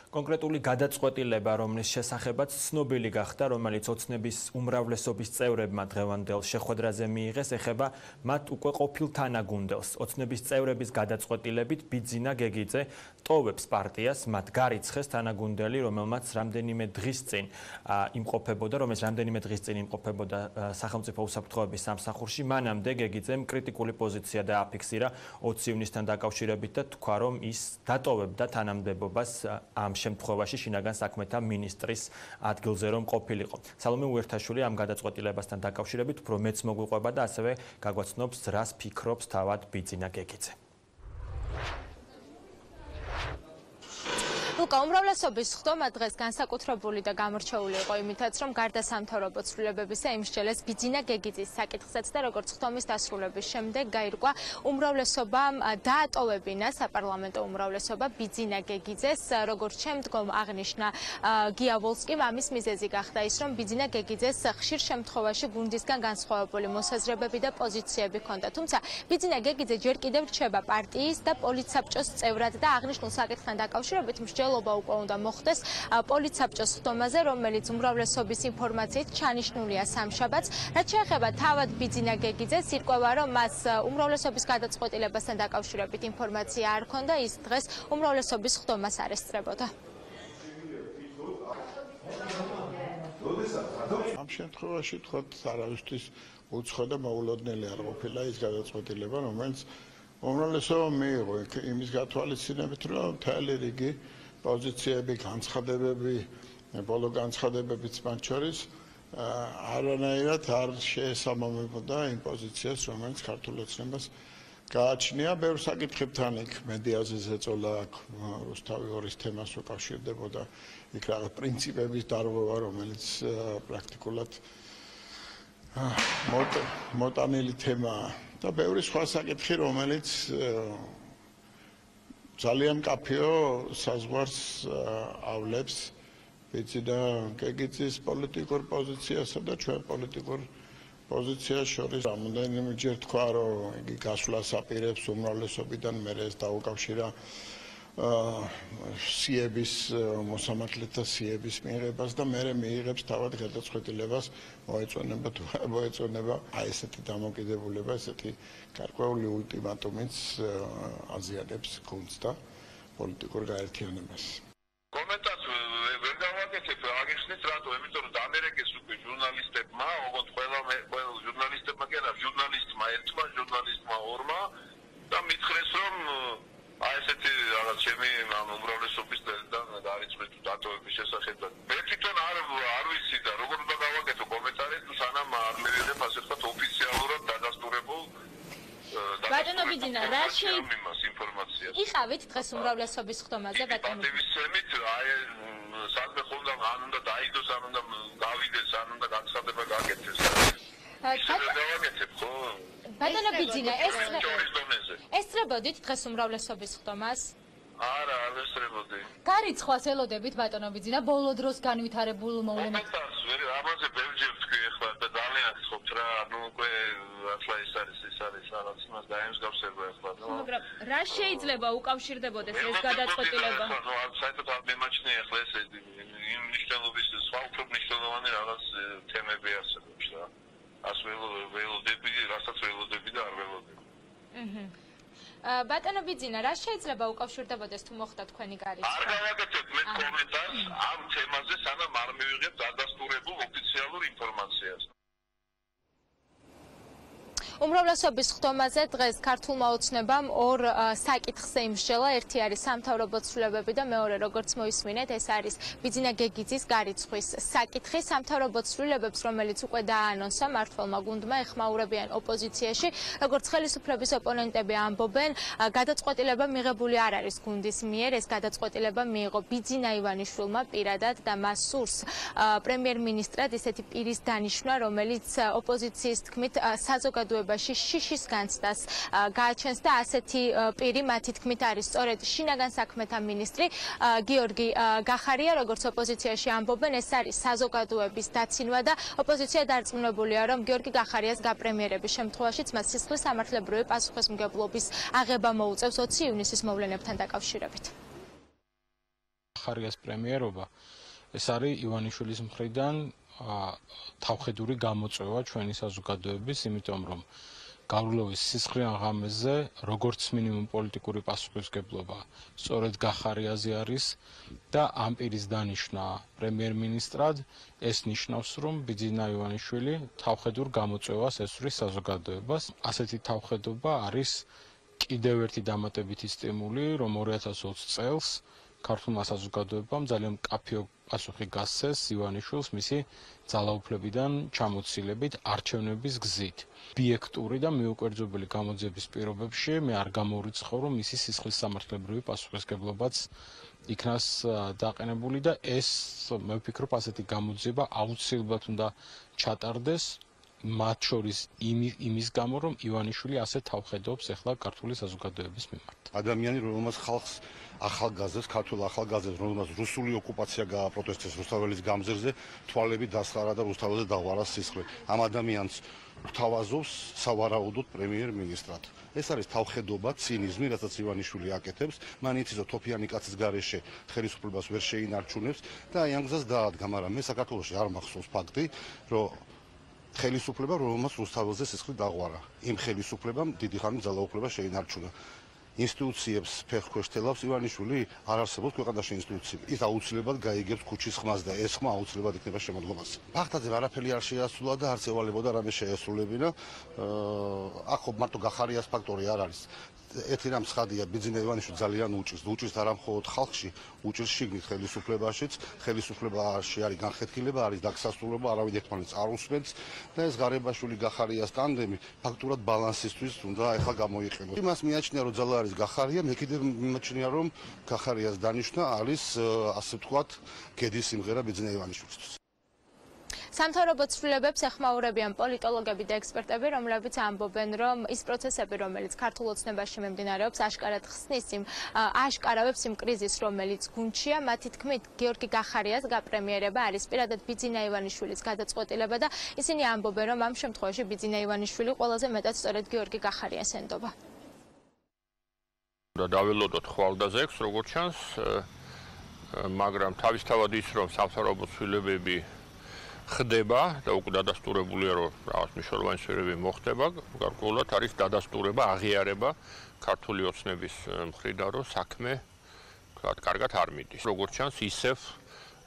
კონკრეტული გადაწყვეტილება, რომლის შესახებაც ცნობილი გახდა, რომელიც ოცნების უმრავლესობის წევრებმა დღევანდელ შეხვედრაზე მიიღეს, ეხება მათ უკვე ყოფილ თანაგუნდელს. ოცნების წევრების გადაწყვეტილებით ბიძინა გეგიძე ტოვებს პარტიას, მათ გარიცხეს თანაგუნდელი, რომელმაც რამდენიმე დღის წინ იმყოფებოდა სახელმწიფო უსაფრთხოების სამსახურში. მანამდე გეგიძემ კრიტიკული პოზიცია დააფიქსირა 20 ივნისთან დაკავშირებით და თქვა, რომ ის დატოვებდა თანამდებობას ამ შემთხვევაში შინაგან საქმეთა მინისტრის ადგილზე რომ ყოფილიყო. სალომე უერთაშვილი ამ გადაწყვეტილებასთან დაკავშირებით უფრო მეც მოგვიყვება და ასევე გაგვაცნობს, რას ფიქრობს თავად ბიძინა გეგიძე. ლუკა, უმრავლესობის ხდომა დღეს განსაკუთრებული და გამორჩეული იყო იმითაც, რომ გარდა სამთავრობო ცვლილებებისა იმსჯელეს ბიძინა გეგიძის საკითხსაც და როგორც ხდომის დასრულების შემდეგ გაირკვა უმრავლესობამ დაატოვებინა საპარლამენტო უმრავლესობა ბიძინა გეგიძეს, როგორც შემდგომ აღნიშნა გია ვოლსკიმ, ამის მიზეზი გახდა ის, რომ ბიძინა გეგიძეს ხშირ შემთხვევაში გუნდისგან განსხვავებული მოსაზრებები და პოზიციები ჰქონდა. თუმცა ბიძინა გეგიძე ჯერ კიდევ რჩება პარტიის და პოლიტსაბჭოს წევრად და აღნიშნულ საკითხთან დაკავშირებით მსჯელობა უკვე უნდა მოხდეს პოლიტსაბჭოს ხდომაზე, რომელიც უმრავლესობის ინფორმაციით ჩანიშნულია სამშაბათს. რაც შეეხება თავად ბიძინა გეგიძეს, ირკვევა, რომ მას უმრავლესობის გადაწყვეტილებასთან დაკავშირებით ინფორმაცია არ ჰქონდა, ის დღეს უმრავლესობის ხდომას არ ესწრებოდა. ამ შემთხვევაში თქვათ არავისთვის უცხო და მოულოდნელი არ ყოფილა ის გადაწყვეტილება, რომელიც უმრავლესობამ მიიღო იმის გათვალისწინებით, რომ მთელი რიგი პოზიციები, განცხადებები, ბოლო განცხადებებიც მათ შორის არანაირად არ შეესაბამებოდა იმ პოზიციას, რომელიც ქართულ ოცნებას გააჩნია. ბევრ საკითხებთან იქ მედიაზე ზეწოლა აქ რუსთავი ორის თემას უკავშირდებოდა, იქ რაღაც პრინციპების დარღვევა, რომელიც პრაქტიკულად მოტანილი თემაა და ბევრი სხვა საკითხი, რომელიც ძალიან კაფეო საზღვარს ავლებს ბიძინა გეგიძის პოლიტიკურ პოზიციასა და ჩვენ პოლიტიკურ პოზიციას შორის. რამდენიმეჯერ თქვა, რომ იგი გასვლას აპირებს უმრავლესობიდან, მერე ეს დაუკავშირა სიების მოსამართლეთა სიების მიღებას და მერე მიიღებს თავად გადაწყვეტილებას მოეწონება აი ესეთი დამოკიდებულება, ესეთი გარკვეული ულტიმატუმიც აზიანებს გუნდს და პოლიტიკურ გაერთიანებას. კომენტარს ვერ გავაკეთებ, აგიხსნით რატო, იმიტომ რომ ამერიკის უკვე ჟურნალისტებმა, ოღონდ ყველა ჟურნალისტებმა კი არა, ჟურნალისტმა ერთმა, ჟურნალისტმა ორმა და მითხრეს, რომ აი ესეთი რაღაც ჩემი უმრავლესობის და დაარიცხეთ დატოვების შესახებ. მე თვითონ არ ვიცი და როგორ უნდა გავაკეთო კომენტარი, თუ სანამ არ მივიღებ ასე ვთქვათ ოფიციალურად დადასტურებულ ბატონო ბიძინა, რა შეიძლება ინფორმაციას. იყავით დღეს უმრავლესობის ხდომაზე, ბატონო. პატივისცემით, აი სადღაც ხონდა ან უნდა დაიდოს, ან უნდა გავიდეს, ან უნდა განცხადება გააკეთეს. გავაკეთებ ხო? ბატონო ბიძინა, ესწრებოდით დღეს უმრავლესობის ხდომას? არა, არ ესწრებოდი. გარიცხვას ელოდებით, ბატონო ბიძინა, ბოლო დროს განვითარებულ მოვლენებს. ამაზე ბევრჯერ ვთქვი ახლა და ძალიან გხობთ რა, ნუ უკვე ახლა ის არის რაღაც იმას დაემსგავსება ახლა. მაგრამ რა შეიძლება უკავშირდებოდეს ეს გადაწყვეტილება? საერთოდ არ მემაჩნია ახლა ეს იმ მნიშვნელობის სხვა უფრო მნიშვნელოვანი რაღაც თემები არსებობს რა. ას ველოდები, რასაც ველოდები და არ ველოდები. ბატონო ბიძინა, რა შეიძლება უკავშირდებოდეს თუ მოხდა თქვენი გარიცხვა? არ გავაკეთებ მე კომენტარს ამ თემაზე, სანამ არ მივიღებ დადასტურებულ ოფიციალურ ინფორმაციას. უმრავლესობის ხდომაზე დღეს ქართულმა ოცნებამ ორ საკითხზე იმსჯელა. ერთი არის სამთავრობო ცვლილებები და მეორე, როგორც მოისმინეთ, ეს არის ბიძინა გეგიძის გარიცხვის საკითხი. სამთავრობო ცვლილებებს, რომელიც უკვე დააანონსა მმართველმა გუნდმა, ეხმაურებიან ოპოზიციაში. როგორც ხელისუფლების ოპონენტები ამბობენ, გადაწყვეტილება მიღებული არ არის გუნდის მიერ. ეს გადაწყვეტილება მიიღო ბიძინა ივანიშვილმა პირადად და მას სურს პრემიერ-მინისტრად ისეთი პირის დანიშვნა, რომელიც ოპოზიციის თქმით საზოგადოებაში შიშის განცდას გააჩენს და ასეთი პირი მათი თქმით არის სწორედ შინაგან საქმეთა მინისტრი გიორგი გახარია. როგორც ოპოზიციაში ამბობენ, ეს არის საზოგადოების დაცინვა და ოპოზიცია დარწმუნებულია, რომ გიორგი გახარიას გაპრემიერების შემთხვევაშიც მას სისხლის სამართლებრივი პასუხისმგებლობის აღება მოუწევს 20 ივნისის მოვლენებთან დაკავშირებით. გახარიას პრემიერობა ეს არის ივანიშვილის მხრიდან თავხედური გამოწვევა ჩვენი საზოგადოების, იმიტომ რომ გავრულობის სისხლიან ღამეზე როგორც მინიმუმ პოლიტიკური პასუხისმგებლობა სწორედ გახარიაზე არის და ამ პირის დანიშვნა პრემიერ-მინისტრად ეს ნიშნავს რომ ბიძინა ივანიშვილი თავხედურ გამოწვევას ესვრის საზოგადოებას. ასეთი თავხედობა არის კიდევ ერთი დამატებითი სტიმული რომ 2020 წელს ქართულმა საზოგადოებამ ძალიან მკაფიო პასუხი გასცეს ივანიშვილს მისი ძალაუფლებიდან ჩამოცილებით არჩევნების გზით. ბიექტური და მიუკვერძებელი გამოძიების პირობებში მე არ გამორიცხავ რომ მისი სისხლის სამართლებრივი პასუხისმგებლობაც იქნას დაყენებული და ეს მე ვფიქრობ ასეთი გამოძიება აუცილებლად უნდა ჩატარდეს მათ შორის იმის გამო რომ ივანიშვილი ასე თავხედობს ახლა ქართული საზოგადოების მიმართ. ადამიანი რომელმაც ხალხს ახალგაზრდებს, ქართულ ახალგაზრდებს, რომელმაც რუსული ოკუპაცია გააპროტესტეს რუსთაველის გამზირზე, თვალები დასხარა და რუსთაველზე დაღვარა სისხლი. ამ ადამიანს გვთავაზობს სავარაუდოდ პრემიერ-მინისტრად. ეს არის თავხედობა, ცინიზმი, რასაც ივანიშვილი აკეთებს. მან იცის, რომ თოფიანი კაცის გარეშე ხელისუფლებას ვერ შეინარჩუნებს და აი ამ გზას დაადგა, მაგრამ მე საქართველოში არ მახსოვს ფაქტი, რომ ხელისუფლება, რომელმაც რუსთაველზე სისხლი დაღვარა. იმ ხელისუფლებამ დიდი ხანი ძალაუფლება შეინარჩუნა. ინსტიტუციებს ფეხს ქვეშ თელავს ივანიშვილი, არ არსებობს ქვეყანაში ინსტიტუციები. ის აუცილებლად გაიგებს ქუჩის ხმას და ეს ხმა აუცილებლად იქნება შემოდგომაზე. ფაქტობრივად არაფერი არ შეასრულა და არც ევალებოდა რამე შეესრულებინა. აქ მარტო გახარიას ფაქტორი არ არის. ერთი რამ ცხადია, ბიძინა ივანიშვილი ძალიან უჭირს არა მხოლოდ ხალხში, უჭირს შიგნით ხელისუფლებაშიც. ხელისუფლებაში არის განხეთქილება, არის დაგსასრულება, არავინ ერთმანეთს არ უსმენს და ეს ღარიბაშვილი გახარიას ტანდემი ფაქტურად ბალანსისთვის უნდა ახლა გამოიყენოს. იმას მიაჩნია, რომ ძალა არის გახარია, მე კიდევ მიმაჩნია, რომ გახარიას დანიშვნა არის ასე ვთქვათ, გედის სიმღერა ბიძინა ივანიშვილისთვის. სამთავრობო ცვლილებებს ეხმაურებიან პოლიტოლოგები და ექსპერტები, რომლებიც ამბობენ, რომ ის პროცესები, რომელიც ქართულ ოცნებაში მიმდინარეობს, აშკარად ხსნის აშკარავებს იმ კრიზისს, რომელიც გუნდშია. მათი თქმით, გიორგი გახარიას გაპრემიერება არის პირადად ბიძინა ივანიშვილის გადაწყვეტილება და ისინი ამბობენ, რომ ამ შემთხვევაში ბიძინა ივანიშვილი ყველაზე მეტად სწორედ გიორგი გახარიას ენდობა. და დაველოდოთ ხვალდაზე აქვს, როგორც ჩანს, მაგრამ თავისთავად ის, რომ სამთავრობო ცვლილებები ხდება და უკვე დადასტურებულია, რომ რაღაც მნიშვნელოვანი სფეროები მოხდება, გარკვეულად არის დადასტურება, აღიარება ქართული ოცნების მხრიდან, რომ საქმე თქვათ, კარგად არ მიდის. როგორც ჩანს, ისევ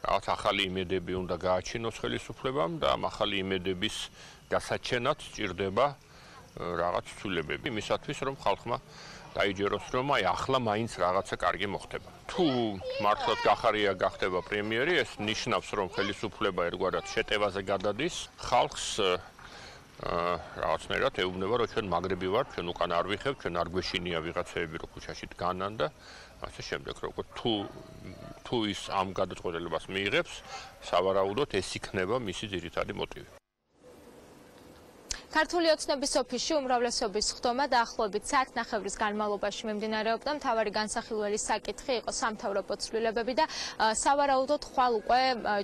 რაღაც ახალი იმედები უნდა გააჩინოს ხელისუფლებამ და ამ ახალი იმედების გასაჩენად სჭირდება რაღაც ცვლილებები, იმისათვის, რომ ხალხმა დაიჯეროს, რომ აი ახლა მაინც რაღაცა კარგი მოხდება. თუ მართლაც გახარია გახდება პრემიერი, ეს ნიშნავს, რომ ხელისუფლება ერთგვარად შეტევაზე გადადის, ხალხს რაღაცნაირად ეუბნება, რომ ჩვენ მაგრები ვართ, ჩვენ უკან არ ვიხევთ, ჩვენ არ გვეშინია ვიღაცეები, რომ ქუჩაში დგანან და ასე შემდეგ. როგორც თუ ის ამ გადაწყვეტილებას მიიღებს, სავარაუდოდ ეს იქნება მისი ძირითადი მოტივი. ქართული ოცნების ოფისში უმრავლესობის ხდომა დაახლოებით საათნახევრის განმავლობაში მიმდინარეობდა. მთავარი განსახილველი საკითხი იყო სამთავრობო ცვლილებები და სავარაუდოდ ხვალ უკვე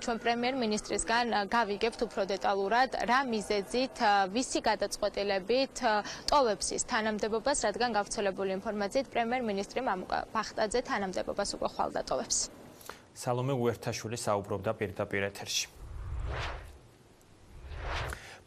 ჩვენ პრემიერ-მინისტრისგან გავიგებთ უფრო დეტალურად რა მიზეზით, ვისი გადაწყვეტილებით ტოვებს ის თანამდებობას, რადგან გავრცელებული ინფორმაციით პრემიერ-მინისტრი მამუკა ბახტაძე თანამდებობას უკვე ხვალ დატოვებს. სალომე უერთაშვილი საუბრობდა პირდაპირ ეთერში.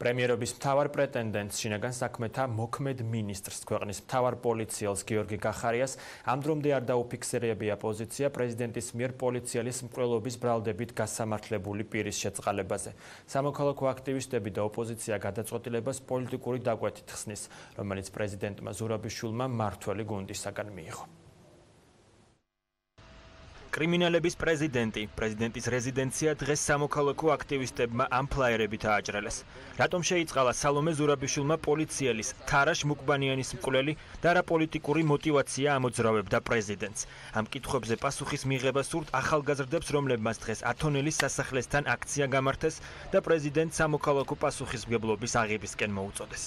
პრემიერობის მთავარ პრეტენდენტს, შინაგან საქმეთა მოქმედ მინისტრს, ქვეყნის მთავარ პოლიციელს გიორგი გახარიას ამ დრომდე არ დაუფიქსირებია პოზიცია პრეზიდენტის მიერ პოლიციელის მკვლელობის ბრალდებით გასამართლებული პირის შეწყალებაზე. სამოქალაქო აქტივისტები და ოპოზიცია გადაწყვეტილებას პოლიტიკური დაკვეთით ხსნის, რომელიც პრეზიდენტმა ზურაბიშვილმა მმართველი გუნდისაგან მიიღო. კრიმინალების პრეზიდენტის რეზიდენცია დღეს სამოქალაქო აქტივისტებმა ამ ფლაიერებით ააჭრელეს. რატომ შეიწყალა სალომე ზურაბიშვილმა პოლიციელის თარაშ მუკბანიანის მკვლელი და რა პოლიტიკური მოტივაცია ამოძრავებდა პრეზიდენტს? ამ კითხვებზე პასუხის მიღება სურთ ახალგაზრდებს, რომლებმაც დღეს ათონელის სასახლესთან აქცია გამართეს და პრეზიდენტს სამოქალაქო პასუხისმგებლობის აღებისკენ მოუწოდეს.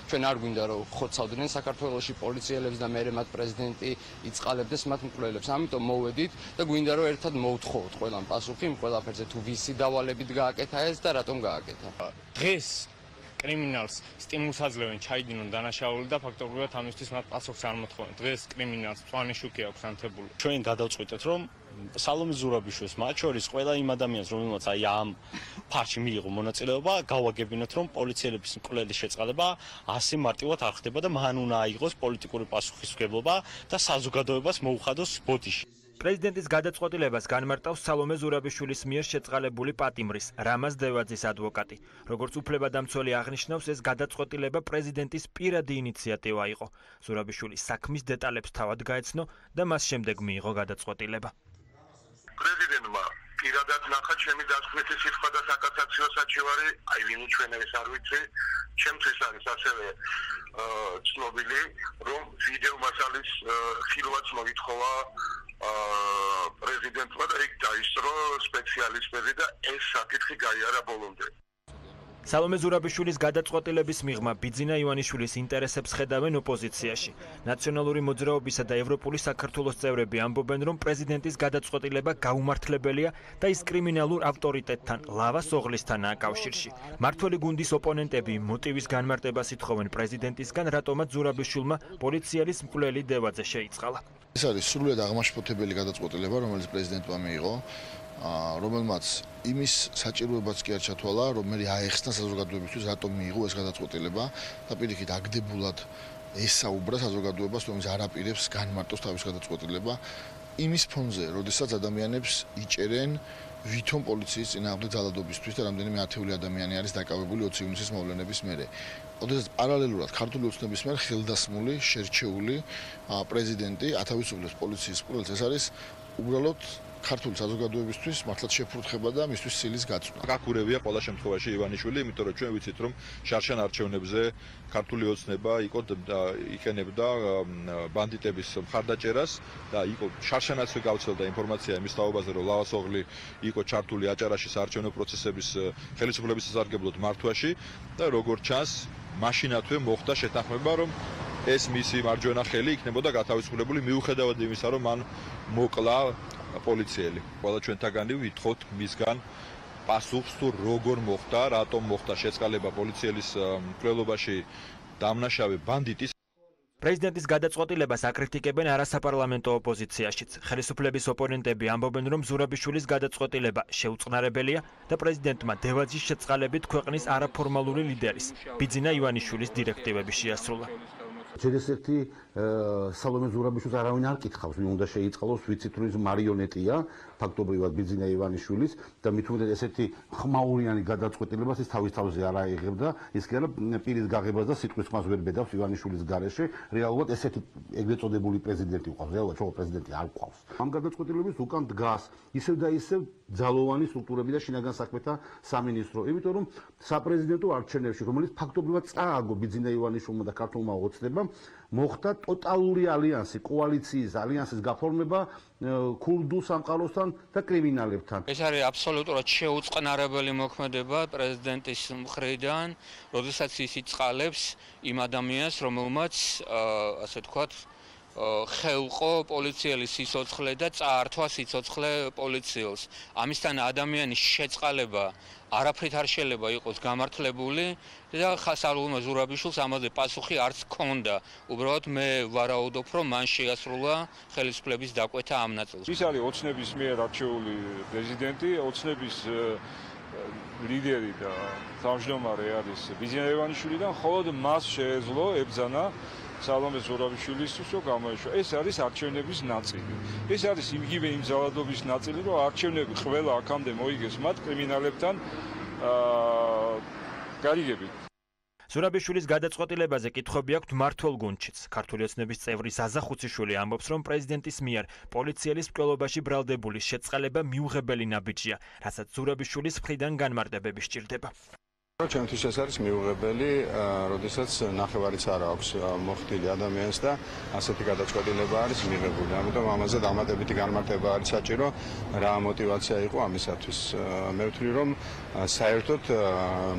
ჩვენ არ გვინდა რომ ხოცავდნენ საქართველოში პოლიციელებს და მერე მათ პრეზიდენტი იწყალებდეს მათ მკვლელებს. ამიტომ მოვედით და გვინდა რომ ერთად მოვთხოვოთ ყველამ პასუხი იმ ყველაფერზე, თუ ვისი დავალებით გააკეთა ეს და რატომ გააკეთა. დღეს კრიმინალს სტიმულს აძლევენ ჩაიდინონ დანაშაული და ფაქტობრივად ამისთვის მათ პასუხს არ მოთხოვენ. დღეს კრიმინალს მწვანე შუქი აქვს ანთებული. ჩვენ გადავწყვიტეთ, რომ სალომე ზურაბიშვილს მათ შორის ყველა იმ ადამიანს, რომელმაც აი ამ ფარში მიიღო მონაწილეობა, გავაგებინოთ, რომ პოლიციელების მკვლელის შეწყალება ასე მარტივად არ ხდება და მან უნდა აიღოს პოლიტიკური პასუხისმგებლობა და საზოგადოებას მოუხადოს ბოდიში. პრეზიდენტის გადაწყვეტილებას განმარტავს სალომე ზურაბიშვილის მიერ შეწყალებული პატიმრის რამაზ დევაძის ადვოკატი. როგორც უფლებადამცველი აღნიშნავს, ეს გადაწყვეტილება პრეზიდენტის პირადი ინიციატივა იყო. ზურაბიშვილის საქმის დეტალებს თავად გაეცნო და მას შემდეგ მიიღო გადაწყვეტილება. პრეზიდენტმა პირადად ნახა ჩემი დასკვნითი სიტყვა და საკასაციო საჩივარი, აი ვინ ჩვენ ეს არ ვიცი, ჩემთვის არის ასევე ცნობილი, რომ ვიდეო მასალის ხილვაც მოითხოვა პრეზიდენტმა და იქ დაისწრო სპეციალისტები და ეს საკითხი გაიარა ბოლომდე. სალომე ზურაბიშვილის გადაწყვეტილების მიღმა ბიძინა ივანიშვილის ინტერესებს ხედავენ ოპოზიციაში. ნაციონალური მოძრაობისა და ევროპული საქართველოს წევრები ამბობენ, რომ პრეზიდენტის გადაწყვეტილება გაუმართლებელია და ის კრიმინალურ ავტორიტეტთან, ლავას ოღლისთანაა კავშირში. მმართველი გუნდის ოპონენტები მოტივის განმარტებას ითხოვენ პრეზიდენტისგან, რატომაც ზურაბიშვილმა პოლიციელის მკვლელი დევაძე შეიწყალა. ეს არის სრულიად აღმაშფოთებელი გადაწყვეტილება, რომელიც პრეზიდენტმა მიიღო, რომელმაც იმის საჭიროებაც კი არ ჩათვალა, რომ მე აეხსნა საზოგადოებისთვის, რატომ მიიღო ეს გადაწყვეტილება და პირიქით აგდებულად ესაუბრა საზოგადოებას, რომელიც არ აპირებს განმარტოს თავის გადაწყვეტილება იმის ფონზე, როდესაც ადამიანებს იჭერენ ვითომ პოლიციის წინააღმდეგ ძალადობისთვის და რამდენიმე ათეული ადამიანი არის დაკავებული 20 ივნისის მოვლენების მერე. ოდესაც პარალელურად ქართული ოცნების მიერ ხელდასმული, შერჩეული პრეზიდენტი ათავისუფლებს პოლიციის მკვლელს, ეს არის უბრალოდ ქართული საზოგადოებისთვის მართლაც შეფურთხება და მისთვის სილის გაწვნა. გაკურებია ყველა შემთხვევაში ივანიშვილი, იმიტომ რომ ჩვენ ვიცით, რომ შარშან არჩევნებზე ქართული ოცნება იყენებდა ბანდიტების მხარდაჭერას და იყო შარშანაცვე გავრცელდა ინფორმაცია იმის თაობაზე, რომ ლავას ოღლი იყო ჩართული აჭარაში საარჩევნო პროცესების ხელისუფლების სასარგებლოდ მართვაში და როგორც ჩანს, მაშინათვე მოხდა შეთანხმება, რომ ეს მისი მარჯვენა ხელი იქნებოდა გათავისუფლებული მიუხედავად იმისა, რომ მან მოკლა პოლიციელი. ყველა ჩვენთაგანი ვითხოვთ მისგან პასუხს თუ როგორ მოხდა, რატომ მოხდა შეწყალება პოლიციელის მკვლელობაში დამნაშავე ბანდიტის. პრეზიდენტის გადაწყვეტილებას აკრიტიკებენ არასაპარლამენტო ოპოზიციაშიც. ხელისუფლების ოპონენტები ამბობენ, რომ ზურაბიშვილის გადაწყვეტილება შეუწყნარებელია და პრეზიდენტმა დევაძის შეწყალებით ქვეყნის არაფორმალური ლიდერის ბიძინა ივანიშვილის დირექტივები შეასრულა. ჯერესეთი სალომე ზურაბიშვილს არავინ არ კითხავს, ვინ უნდა შეიწყალოს, ვიცით რომ ის მარიონეტია, ფაქტობრივად ბიძინა ივანიშვილის და მით უმეტეს ესეთი ხმაურიანი გადაწყვეტილებას ის თავის თავზე არ აიღებდა, ის კი არა პირის გაღებას და სიტყვის ხმას ვერ ბედავს ივანიშვილის გარეშე, რეალურად ესეთი ეგრეთ წოდებული პრეზიდენტი ყავს, რეალურად როგორ პრეზიდენტი არ ყავს. ამ გადაწყვეტილების უკან დგას ისევ და ისევ ძალოვანი სტრუქტურები და შინაგან საქმეთა სამინისტრო, იმიტომ რომ საპრეზიდენტო არჩევნებში, რომელიც ფაქტობრივად წააგო ბიძინა ივანიშვილმა და ქართულმა ოცნებამ, მოხდა ტოტალური ალიანსი, კოალიციის ალიანსის გაფორმება ქურდულ სამყაროსთან და კრიმინალებთან. ეს არის აბსოლუტურად შეუწყნარებელი მოქმედება პრეზიდენტის მხრიდან, როდესაც ის იწყალებს იმ ადამიანს, რომელმაც ასე ვთქვათ, ხელყო პოლიციელის სიცოცხლე და წაართვა სიცოცხლე პოლიციელს. ამისთან ადამიანის შეწყალება არაფრით არ შეიძლება იყოს გამართლებული და სალომე ზურაბიშვილს ამაზე პასუხი არც ჰქონდა. უბრალოდ მე ვარაუდობ, რომ მან შეასრულა ხელისუფლების დაკვეთა ამ ნაწილს. ის არის ოცნების მიერ არჩეული პრეზიდენტი, ოცნების ლიდერი და თავმჯდომარე არის ბიძინა ივანიშვილი და მხოლოდ მას შეეძლო ებრძანა სალომე ზურაბიშვილის უსო გამოეშვა. ეს არის არჩევნების ნაწილი. ეს არის იგივე იმ ძალადობის ნაწილი, რომ არჩევნები ყველა აქამდე მოიგეს მათ კრიმინალებთან გარიგებით. ზურაბიშვილის გადაწყვეტილებაზე კითხვები აქვთ მმართველ გუნდშიც. ქართული ოცნების წევრი ზაზა ხუციშვილი ამბობს, რომ პრეზიდენტის მიერ პოლიციელის მკვლელობაში ბრალდებული შეწყალება მიუღებელი ნაბიჯია, რასაც ზურაბიშვილის მხრიდან განმარტებები სჭირდება. ჩემთვის ეს არის მიუღებელი, როდესაც ნახევარიც არ აქვს მოხდილი ადამიანს და ასეთი გადაწყვეტილება არის მიღებული. ამიტომ ამაზე დამატებითი განმარტება არის საჭირო, რა мотиваცია იყო ამისათვის. მე ვთვლი, რომ საერთოდ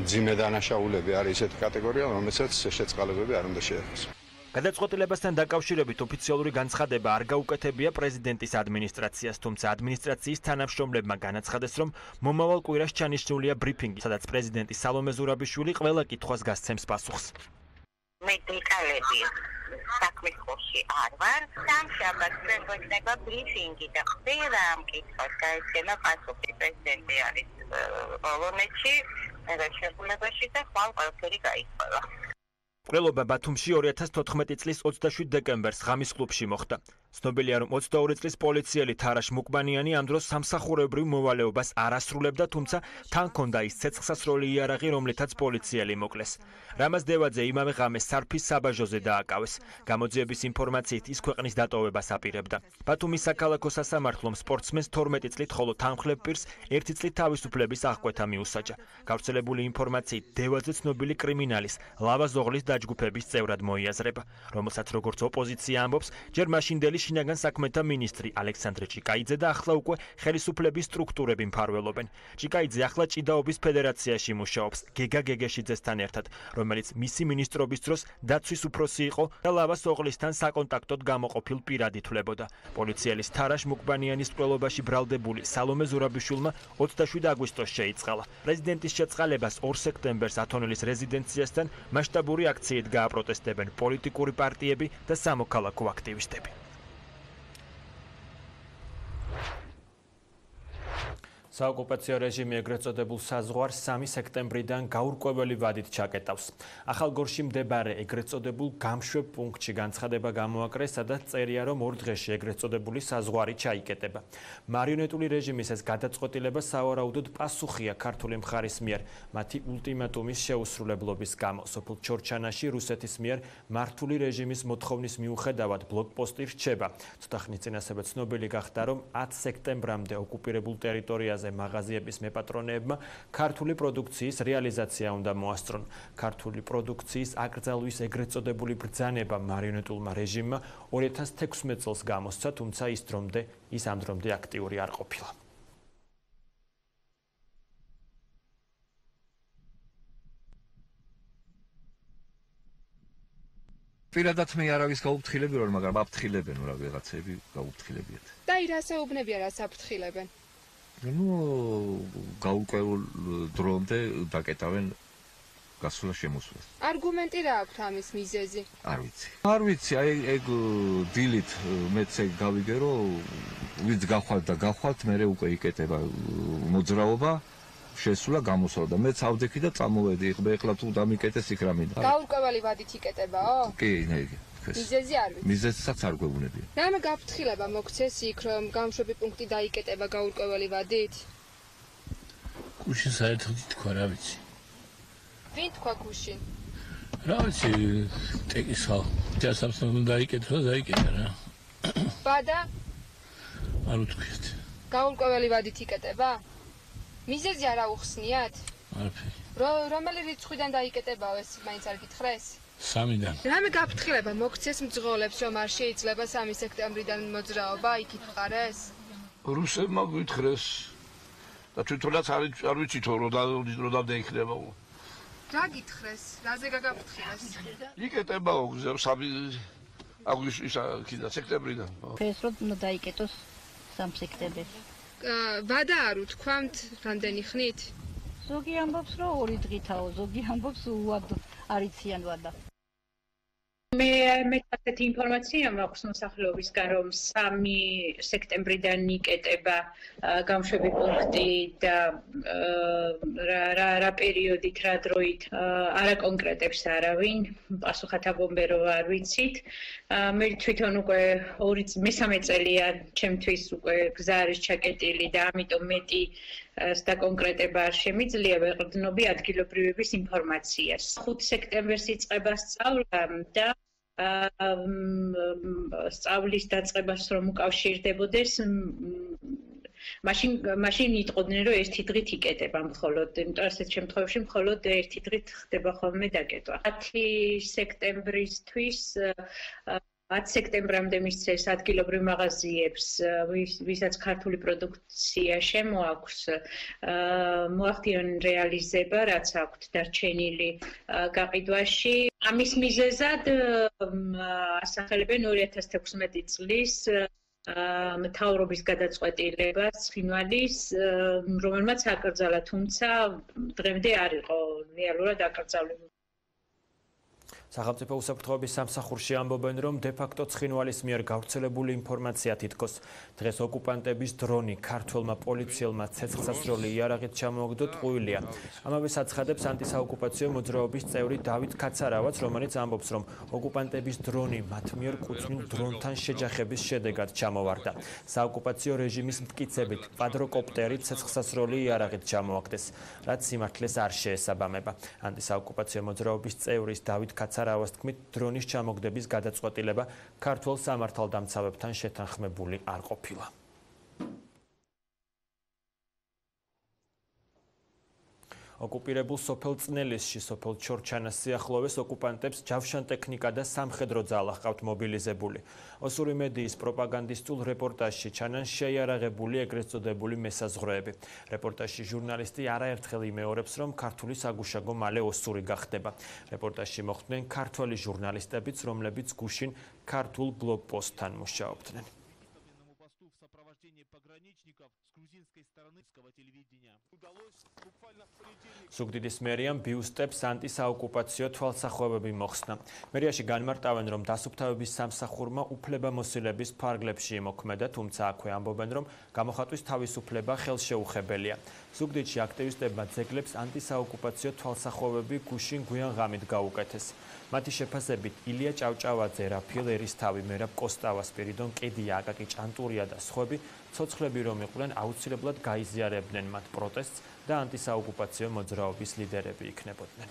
მძიმე დანაშაულები არის ესეთი კატეგორია, რომელსაც შეწყალებები არ უნდა შეეხოს. გადაწყვეტილებასთან დაკავშირებით ოფიციალური განცხადება არ გაუკეთებია პრეზიდენტის ადმინისტრაციას, თუმცა ადმინისტრაციის თანამშრომლებმა განაცხადეს, რომ მომავალ კვირას ჩანიშნულია ბრიფინგი, სადაც პრეზიდენტი სალომე ზურაბიშვილი ყველა კითხვას გასცემს პასუხს. მე დეტალები საქმის ხოში არ ვარ, სამშაბათს ჩვენ გვექნება ბრიფინგი და ყველა ამ კითხვას გაეცემა პასუხი. პრეზიდენტი არის პოლონეთში, შეგულებაში და ხვალ ყველაფერი გაიცვალა. მკვლელობა ბათუმში 2014 წლის 27 დეკემბერს ღამის კლუბში მოხდა. ცნობილია, რომ 22 წლის პოლიციელი თარაშ მუკბანიანი ამ დროს სამსახურებრივ მოვალეობას არ ასრულებდა, თუმცა თან ჰქონდა ის ცეცხლსასროლი იარაღი, რომლითაც პოლიციელი მოკლეს. რამაზ დევაძე იმავე ღამეს სარფის საბაჟოზე დააკავეს. გამოძიების ინფორმაციით ის ქვეყნის დატოვებას აპირებდა. ბათუმის საქალაქო სასამართლომ სპორტსმენს 12 წლით, ხოლო თანმხლებ პირს 1 წლით თავისუფლების აღკვეთა მიუსაჯა. გავრცელებული ინფორმაციით დევაძე ცნობილი კრიმინალის ლავა ზოღლის დაჯგუფების წევრად მოიაზრება, რომელსაც როგორც ოპოზიცია ამბობს, ჯერ მაშინდელი შინაგან საქმეთა მინისტრი ალექსანდრე ჭიკაიძე და ახლა უკვე ხელისუფლების სტრუქტურები მფარველობენ. ჭიკაიძე ახლა ჭიდაობის ფედერაციაში მუშაობს გეგა გეგეშიძესთან ერთად, რომელიც მისი მინისტრობის დროს დაცვის უფროსი იყო და ლავას ოღლისთან საკონტაქტოდ გამოყოფილ პირად ითვლებოდა. პოლიციელის თარაშ მუკბანიანის მკვლელობაში ბრალდებული სალომე ზურაბიშვილმა 27 აგვისტოს შეიწყალა. პრეზიდენტის შეწყალებას 2 სექტემბერს ათონელის რეზიდენციასთან მასშტაბური აქციით გააპროტესტებენ პოლიტიკური პარტიები და სამოქალაქო აქტივისტები. საოკუპაციო რეჟიმი ეგრეთ წოდებულ საზღვარს 3 სექტემბრიდან გაურკვეველი ვადით ჩაკეტავს. ახალგორში მდებარე ეგრეთ წოდებულ გამშვებ პუნქტში განცხადება გამოაკრეს, სადაც წერია, რომ 2 დღეში ეგრეთ წოდებული საზღვარი ჩაიკეტება. მარიონეტული რეჟიმის ეს გადაწყვეტილება სავარაუდოდ პასუხია ქართული მხარის მიერ მათი ულტიმატუმის შეუსრულებლობის გამო. სოფელ ჩორჩანაში რუსეთის მიერ მართული რეჟიმის მოთხოვნის მიუხედავად ბლოკპოსტი რჩება. ცოტა ხნის წინ ასევე ცნობილი გახდა, რომ 10 სექტემბრამდე ოკუპირებულ ტერიტორიაზე მაღაზიების მეპატრონეებმა ქართული პროდუქციის რეალიზაცია უნდა მოასწრონ. ქართული პროდუქციის აკრძალვის ეგრეთ წოდებული ბრძანება მარიონეტულმა რეჟიმმა 2016 წელს გამოსცა, თუმცა ის ამ დრომდე აქტიური არ ყოფილა. პირადად მე არავის გაუფრთხილები ვარ, მაგრამ აფრთხილებენ რა ვიღაცები გაუფრთხილებიათ. და ირასეუბნებია რა საფრთხილებენ. გაურკვეველ დრომდე დაკეტავენ გასვლა შემოსვლას. არგუმენტი რა აქვს ამის მიზეზი? არ ვიცი, აი ეგ დილით მეც ეგ გავიგე, რომ ვიც გახვალთ, მე უკვე იკეტება მოძრაობა, შესვლა გამოსვლა და მეც ავდექი და წამოვედი, ეხლა თუ დამიკეტეს იქ რა მინდა. გაურკვეველი ვადით იკეტებაო? კი, ნეგ. მიზეზი არ ვიცი. მიზეზსაც არ გვეუბნებია. რამე გაფრთხილება მოგცეს იქ, რომ გამშვები პუნქტი დაიკეტება გაურკვეველი ვადით? გუშინ საერთოდ თქვა, რა ვიცი. ვინ თქვა გუშინ? რა ვიცი, ტეკისხალ. ჯასამსნოდ დაიკეტა და დაიკეტა რა. ბადა? არ უთქვით. გაურკვეველი ვადით იკეტება? მიზეზი არ აუხსნიათ? არაფერი. რომელი რიცხვიდან დაიკეტებაო ეს მაინც არ გითხრეს? 3-დან. რამე გაფრთხილება მოგცეს მძღოლებს, რომ არ შეიძლება 3 სექტემბრიდან მოძრაობა იქ იფხარეს? რუსებმა გითხრეს და თვითონაც არ ვიცით რომ დაიქნება. რა გითხრეს? რაზე გაგაფრთხილეს? იკეტებაო 3 აგვისტოს კიდე სექტემბრიდან. ეს რომ დაიკეტოს 3 სექტემბერს. ვადა არ უთქვამთ რამდენი ხნით? ზოგი ამბობს რომ 2 დღითაო, ზოგი ამბობს უად არიციან ვადა. მე ასეთი ინფორმაცია მაქვს მოსახლეობისგან, რომ 3 სექტემბრიდან იკეტება გამშვები პუნქტი და რა პერიოდით, რა დროით არ აკონკრეტებს არავინ, პასუხათაბომბე რომ არ ვიცით. მე თვითონ უკვე 3 წელია ჩემთვის უკვე გზა არის ჩაკეტილი და ამიტომ მეტი და კონკრეტება არ შემიძლია ვეყრდნობი ადგილობრივების ინფორმაციას. 5 სექტემბერს იწყება სწავლა და სწავლის დაწყებას რომ უკავშირდებოდეს, მაშინ იტყოდნენ რომ 1 დღით იკეტება მხოლოდ, იმიტომ ასეთ შემთხვევაში მხოლოდ 1 დღით ხდება ხოლმე დაკეტვა. 10 სექტემბრისთვის 10 სექტემბრამდე მისცეს ადგილობრივ მაღაზიებს, ვისაც ქართული პროდუქცია შემოაქვს, მოახდინონ რეალიზება, რაც აქვთ დარჩენილი გაყიდვაში. ამის მიზეზად ასახელებენ 2016 წლის მთავრობის გადაწყვეტილებას ცხინვალის, რომელმაც აკრძალა, თუმცა დღემდე არ იყო რეალურად აკრძალული. სახელმწიფო უსაფრთხოების სამსახურში ამბობენ, რომ დე-ფაქტო ცხინვალის მიერ გავრცელებული ინფორმაცია თითქოს დღეს ოკუპანტების დრონი ქართველმა პოლიციელმა ცეცხლსასროლი იარაღით ჩამოაგდო ტყუილია. ამავე საცხადებს ანტისაოკუპაციო მოძრაობის წევრი დავით კაცარავაც, რომელიც ამბობს, რომ ოკუპანტების დრონი მათ მიერ კუთვნილ დრონთან შეჯახების შედეგად ჩამოვარდა. საოკუპაციო რეჟიმის მტკიცებით კვადროკოპტერი ცეცხლსასროლი იარაღით ჩამოაგდეს, რაც სიმართლეს არ შეესაბამება. ანტისაოკუპაციო მოძრაობის წევრის დავით კაცარავას თქმით, დრონის ჩამოგდების გადაწყვეტილება ქართველ სამართალდამცავებთან შეთანხმებული არ ყოფილა. ოკუპირებულ სოფელ წნელისში, სოფელ ჩორჩანას სიახლოვეს ოკუპანტებს ჯავშან ტექნიკა და სამხედრო ძალა ჰყავთ მობილიზებული. ოსური მედიის პროპაგანდისტულ რეპორტაჟში ჩანან შეიარაღებული ეგრეთ წოდებული მესაზღვრეები. რეპორტაჟში ჟურნალისტი არაერთხელ იმეორებს, რომ ქართული საგუშაგო მალე ოსური გახდება. რეპორტაჟში მოხვდნენ ქართველი ჟურნალისტებიც, რომლებიც გუშინ ქართულ ბლოგპოსტთან მუშაობდნენ. სუგდიდის მერიამ ბიუსტებს ანტისაოკუპაციო თვალსახვევები მოხსნა. მერიაში განმარტავენ, რომ დასუფთავების სამსახურმა უფლებამოსილების ფარგლებში იმოქმედა, თუმცა აქვე ამბობენ, რომ გამოხატვის თავისუფლება ხელშეუხებელია. სუგდიდში აქტივისტებმა ძეგლებს ანტისაოკუპაციო თვალსახვევები გუშინ გვიან ღამით გაუკეთეს. მათი შეფასებით ილია ჭავჭავაძე, რაფილ ერისთავი, მერაბ კოსტავა, სპირიდონ კედია, აკაკი ჭანტურია და სხვები ცოცხლები რომ იყვნენ, აუცილებლად გაიზიარებდნენ მათ პროტესტს და ანტისაოკუპაციო მოძრაობის ლიდერები იქნებოდნენ.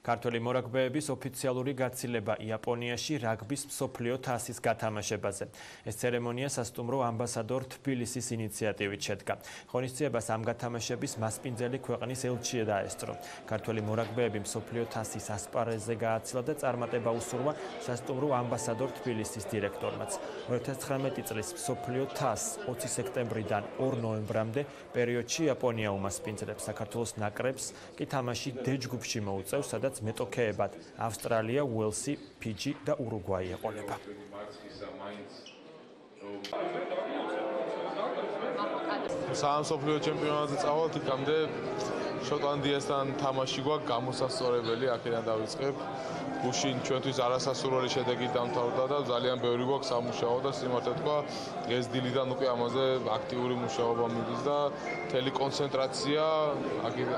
ქართველი მორაგბეების ოფიციალური გაცილება იაპონიაში რაგბის მსოფლიო თასის გათამაშებაზე. ეს ცერემონია სასტუმრო ამბასადორ თბილისის ინიციატივით შედგა. ღონისძიებას ამ გათამაშების მასპინძელი ქვეყნის ელჩი დაესწრო. ქართველი მორაგბეები მსოფლიო თასის ასპარეზზე გააცილა და წარმატება უსურვა სასტუმრო ამბასადორ თბილისის დირექტორმაც. 2019 წლის მსოფლიო თასს 20 სექტემბრიდან 2 ნოემბრამდე პერიოდში იაპონია უმასპინძლებს. საქართველოს ნაკრებს კი თამაში დ ჯგუფში მოუწევს, სადაც მეტოქეებად ავსტრალია, უელსი, ფიჯი და ურუგვაი ეყოლება. სამსოფლიო ჩემპიონატზე წავალთ, იქამდე შოტლანდიასთან თამაში გვაქვს გამოსასწორებელი, აქედან დავიწყებ. გუშინ ჩვენთვის არასასურველი შედეგით დამთავრდა და ძალიან ბევრი გვაქვს სამუშაო და სიმართლე თქვა, ეს დილიდან უკვე ამაზე აქტიური მუშაობა მიდის და მთელი კონცენტრაცია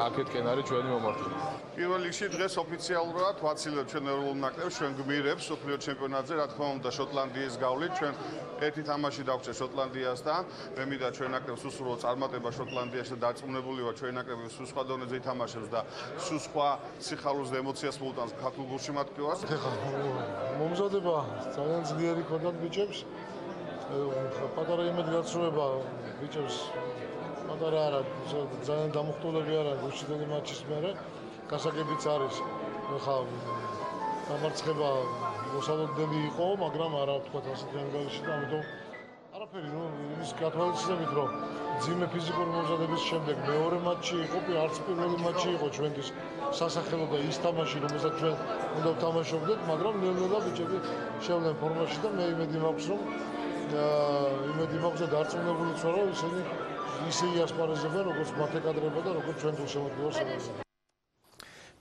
აქეთკენ არის ჩვენი მომართვა. პირველ რიგში დღეს ოფიციალურად ვაცილებთ ჩვენ ეროვნულ ნაკრებს, ჩვენ გმირებს სოფლიო ჩემპიონატზე, რა თქმა უნდა, შოტლანდიის გავლით, ჩვენ ერთი თამაში დავჭერ შოტლანდიასთან. მე მინდა ჩვენ ნაკრებს უსურვო წარმატება შოტლანდიაში და დარწმუნებული ვარ ჩვენ ნაკრები სულ სხვა დონეზე ითამაშებს და სულ სხვა სიხარულს და ემოციას მოუტანს ქართულ გულშემატკივარს. მომზადება ძალიან ძლიერი ქონდათ ბიჭებს. პატარა იმედი გაცრუება ბიჭებს პატარა არა, ძალიან დამოხტულები არა გუშინდელი მატჩის მერე. გასაგებიც არის. ხა დამარცხება მოსალოდნელი იყო, მაგრამ არა თქვა ასეთი ანგარიში და ამიტომ არაფერი, იმის გათვალისწინებით, რომ ძიმე ფიზიკური მომზადების შემდეგ მეორე მატჩი იყო, არც პირველი მატჩი იყო ჩვენთვის სასახელო და ის თამაში, რომელსაც ჩვენ უნდა ვთამაშობდეთ, მაგრამ ნელ-ნელა ბიჭები შევლენ ფორმაში და მე იმედი მაქვს, რომ დარწმუნებულიც ვარ, რომ ისინი ისე იასპარეზებენ, როგორც მათ ეკადრება და როგორც ჩვენ გულშემატკივარს ემართება.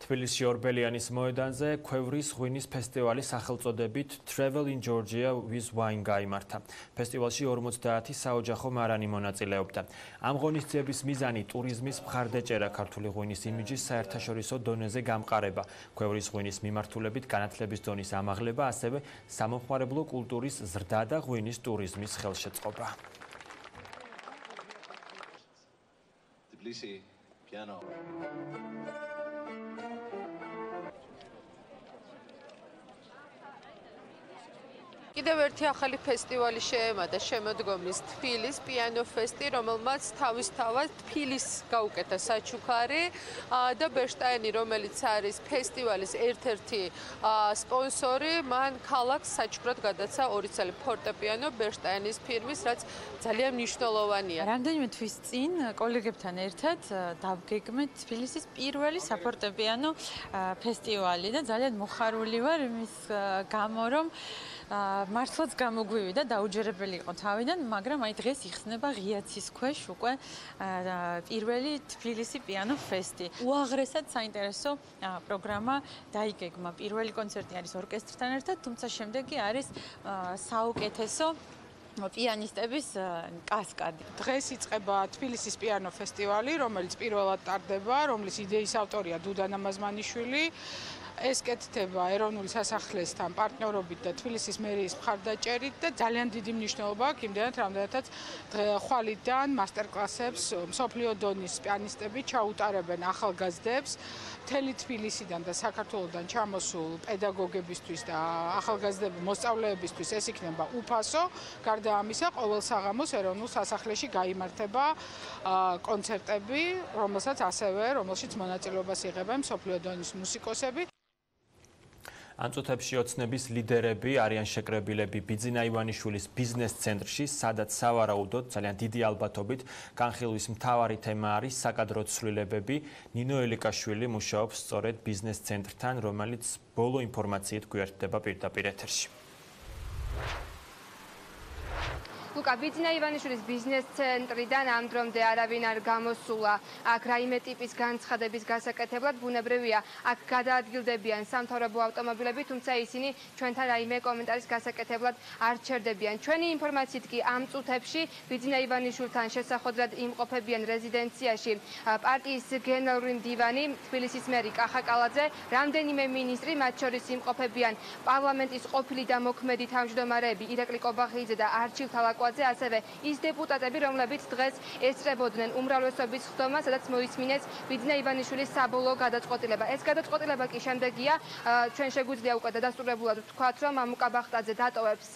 თბილისში ორბელიანის მოედანზე ქვევრის ღვინის ფესტივალი სახელწოდებით Travel in Georgia with Wine გაიმართა. ფესტივალში 50 საოჯახო მარანი მონაწილეობდა. ამ ღონისძიების მიზანი ტურიზმის მხარდაჭერა, ქართული ღვინის იმიჯის საერთაშორისო დონეზე გამყარება, ქვევრის ღვინის მიმართულებით განათლების დონის ამაღლება, ასევე სამომხმარებლო კულტურის ზრდა და ღვინის ტურიზმის ხელშეწყობა. Tbilisi piano. კიდევ ერთი ახალი ფესტივალი შეემატა შემოდგომის თბილის პიანო ფესტი, რომელმაც თავისთავად თბილის გაუკეთა საჩუქარი და ბერშტაინი, რომელიც არის ფესტივალის ერთ-ერთი სპონსორი, მან ქალაქს საჩუქრად გადაცა 2 წელი ფორტეპიანო ბერშტაინის ფირმის, რაც ძალიან მნიშვნელოვანია. რამდენიმე თვის წინ კოლეგებთან ერთად დავგეგმეთ თბილისის პირველი საფორტეპიანო ფესტივალი და ძალიან მოხარული ვარ იმის გამო, რომ მართლაც გამოგვივიდა დაუჯერებელი იყო თავიდან, მაგრამ აი დღეს იხსნება ღიაცის ქვეშ უკვე პირველი თბილისი პიანო ფესტი. უაღრესად საინტერესო პროგრამა დაიგეგმა. პირველი კონცერტი არის ორკესტრთან ერთად, თუმცა შემდეგი არის საუკეთესო პიანისტების კასკადი. დღეს იწყება თბილისის პიანო ფესტივალი, რომელიც პირველად ტარდება, რომლის იდეის ავტორია დუდა ნამაზმანიშვილი. ეს კეთდება ეროვნული სასახლესთან პარტნიორობით და თბილისის მერიის მხარდაჭერით და ძალიან დიდი მნიშვნელობა აქვს იმდენად, რამდენადაც ხვალიდან მასტერკლასებს მსოფლიო დონის პიანისტები ჩაუტარებენ ახალგაზრდებს. მთელი თბილისიდან და საქართველოსდან ჩამოსულ პედაგოგებისთვის და ახალგაზრდების მოსწავლეებისთვის ეს იქნება უფასო. გარდა ამისა, ყოველ საღამოს ეროვნულ სასახლეში გაიმართება კონცერტები, რომელშიც მონაწილეობას იღებენ მსოფლიო დონის მუსიკოსები. ამ წუთებში ოცნების ლიდერები არიან შეკრებილები ბიძინა ივანიშვილის ბიზნეს ცენტრში, სადაც სავარაუდოდ ძალიან დიდი ალბათობით განხილვის მთავარი თემა არის საკადრო ცვლილებები. ნინო ელიკაშვილი მუშაობს სწორედ ბიზნეს ცენტრთან, რომელიც ბოლო ინფორმაციით გვერდდება პირდაპირ ეთერში. ლუკა, ბიძინა ივანიშვილის ბიზნეს ცენტრიდან ამ დრომდე არავინ არ გამოსულა. აქ რაიმე ტიპის განცხადების გასაკეთებლად ბუნებრივია, აქ გადაადგილდებიან სამთავრობო ავტომობილები, თუმცა ისინი ჩვენთან რაიმე კომენტარის გასაკეთებლად არ ჩერდებიან. ჩვენი ინფორმაციით კი ამ წუთებში ბიძინა ივანიშვილთან შესახვედრად იმყოფებიან რეზიდენციაში პარტიის გენერალური მდივანი, თბილისის მერი კახა კალაძე, რამდენიმე მინისტრი, მათ შორის იმყოფებიან პარლამენტის ყოფილი და მოქმედი თავმჯდომარეები ირაკლი კობახიძე და არჩილ თალაკ ასევე ის დეპუტატები, რომლებიც დღეს ესწრებოდნენ უმრავლესობის ხდომა, სადაც მოისმინეს ბიძინა ივანიშვილის საბოლოო გადაწყვეტილება. ეს გადაწყვეტილება კი შემდეგია, ჩვენ შეგვიძლია უკვე დადასტურებულად ვთქვათ, რომ მამუკა ბახტაძე დატოვებს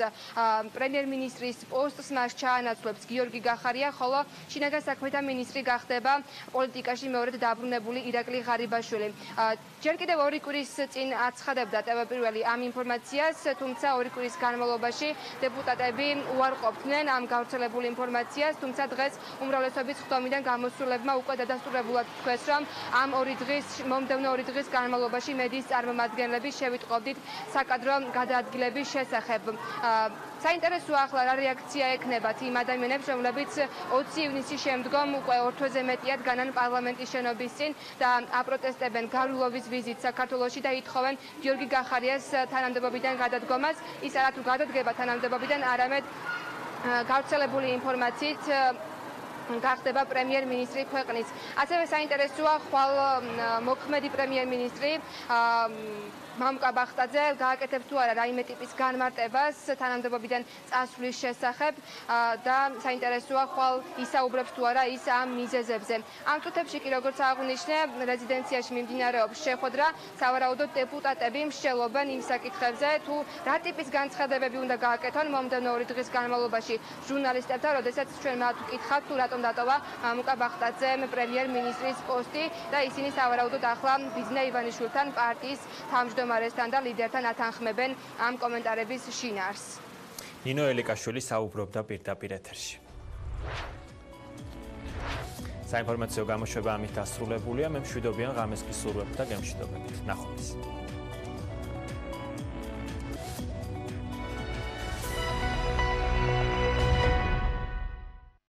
პრემიერ-მინისტრის პოსტს, მას ჩაანაცვლებს გიორგი გახარია, ხოლო შინაგან საქმეთა მინისტრი გახდება პოლიტიკაში მეორედ დაბრუნებული ირაკლი ღარიბაშვილი. ჯერ კიდევ 2 კვირის წინ აცხადებდა TV პირველი ამ ინფორმაციას, თუმცა 2 კვირის განმავლობაში დეპუტატები უარყოფდნენ ამ გავრცელებულ ინფორმაციას, თუმცა დღეს უმრავლესობის ხდომიდან გამოსულებმა უკვე დადასტურებულად თქვეს, რომ ამ მომდევნო 2 დღის განმავლობაში მედიის წარმომადგენლები შევიტყობდით საკადრო გადაადგილების შესახებ. საინტერესოა ახლა რა რეაქცია ექნებათ იმ ადამიანებს, რომლებიც 20 ივნისის შემდგომ უკვე 2 თვეზე მეტიად განან პარლამენტის შენობის წინ და აპროტესტებენ გარულობის ვიზიტს საქართველოში და ითხოვენ გიორგი გახარიას თანამდებობიდან გადადგომას. ის არა თუ გადადგება თანამდებობიდან, არამედ გავრცელებული ინფორმაციით გახდება პრემიერ-მინისტრი ქვეყნის. ასევე საინტერესოა ხვალ მოქმედი პრემიერ-მინისტრი მამუკა ბახტაძე გააკეთებს თუ არა რაიმე ტიპის განმარტებას თანამდებობიდან წასვლის შესახებ და საინტერესოა ხვალ ისაუბრებს თუ არა ის ამ მიზეზებზე. ამ წუთებში კი როგორც აღნიშნე, რეზიდენციაში მიმდინარეობს შეხვედრა, სავარაუდოდ დეპუტატები მსჯელობენ იმ საკითხებზე, თუ რა ტიპის განცხადებები უნდა გააკეთონ მომდევნო 2 დღის განმავლობაში ჟურნალისტებთან, როდესაც ჩვენ მათ ვკითხავთ, თუ რატომ დატოვა მამუკა ბახტაძემ პრემიერ-მინისტრის პოსტი და ისინი სავარაუდოდ ახლა ბიძინა ივანიშვილთან პარტიის თავმჯდომარესთან და ლიდერთან ათანხმებენ ამ კომენტარების შინაარს. ნინო ელიკაშვილი საუბრობდა პირდაპირ ეთერში. საინფორმაციო გამოშვება ამით დასრულებულია. მე მშვიდობიან ღამეს გისურვებთ და გემშვიდობებით. ნახვამდის.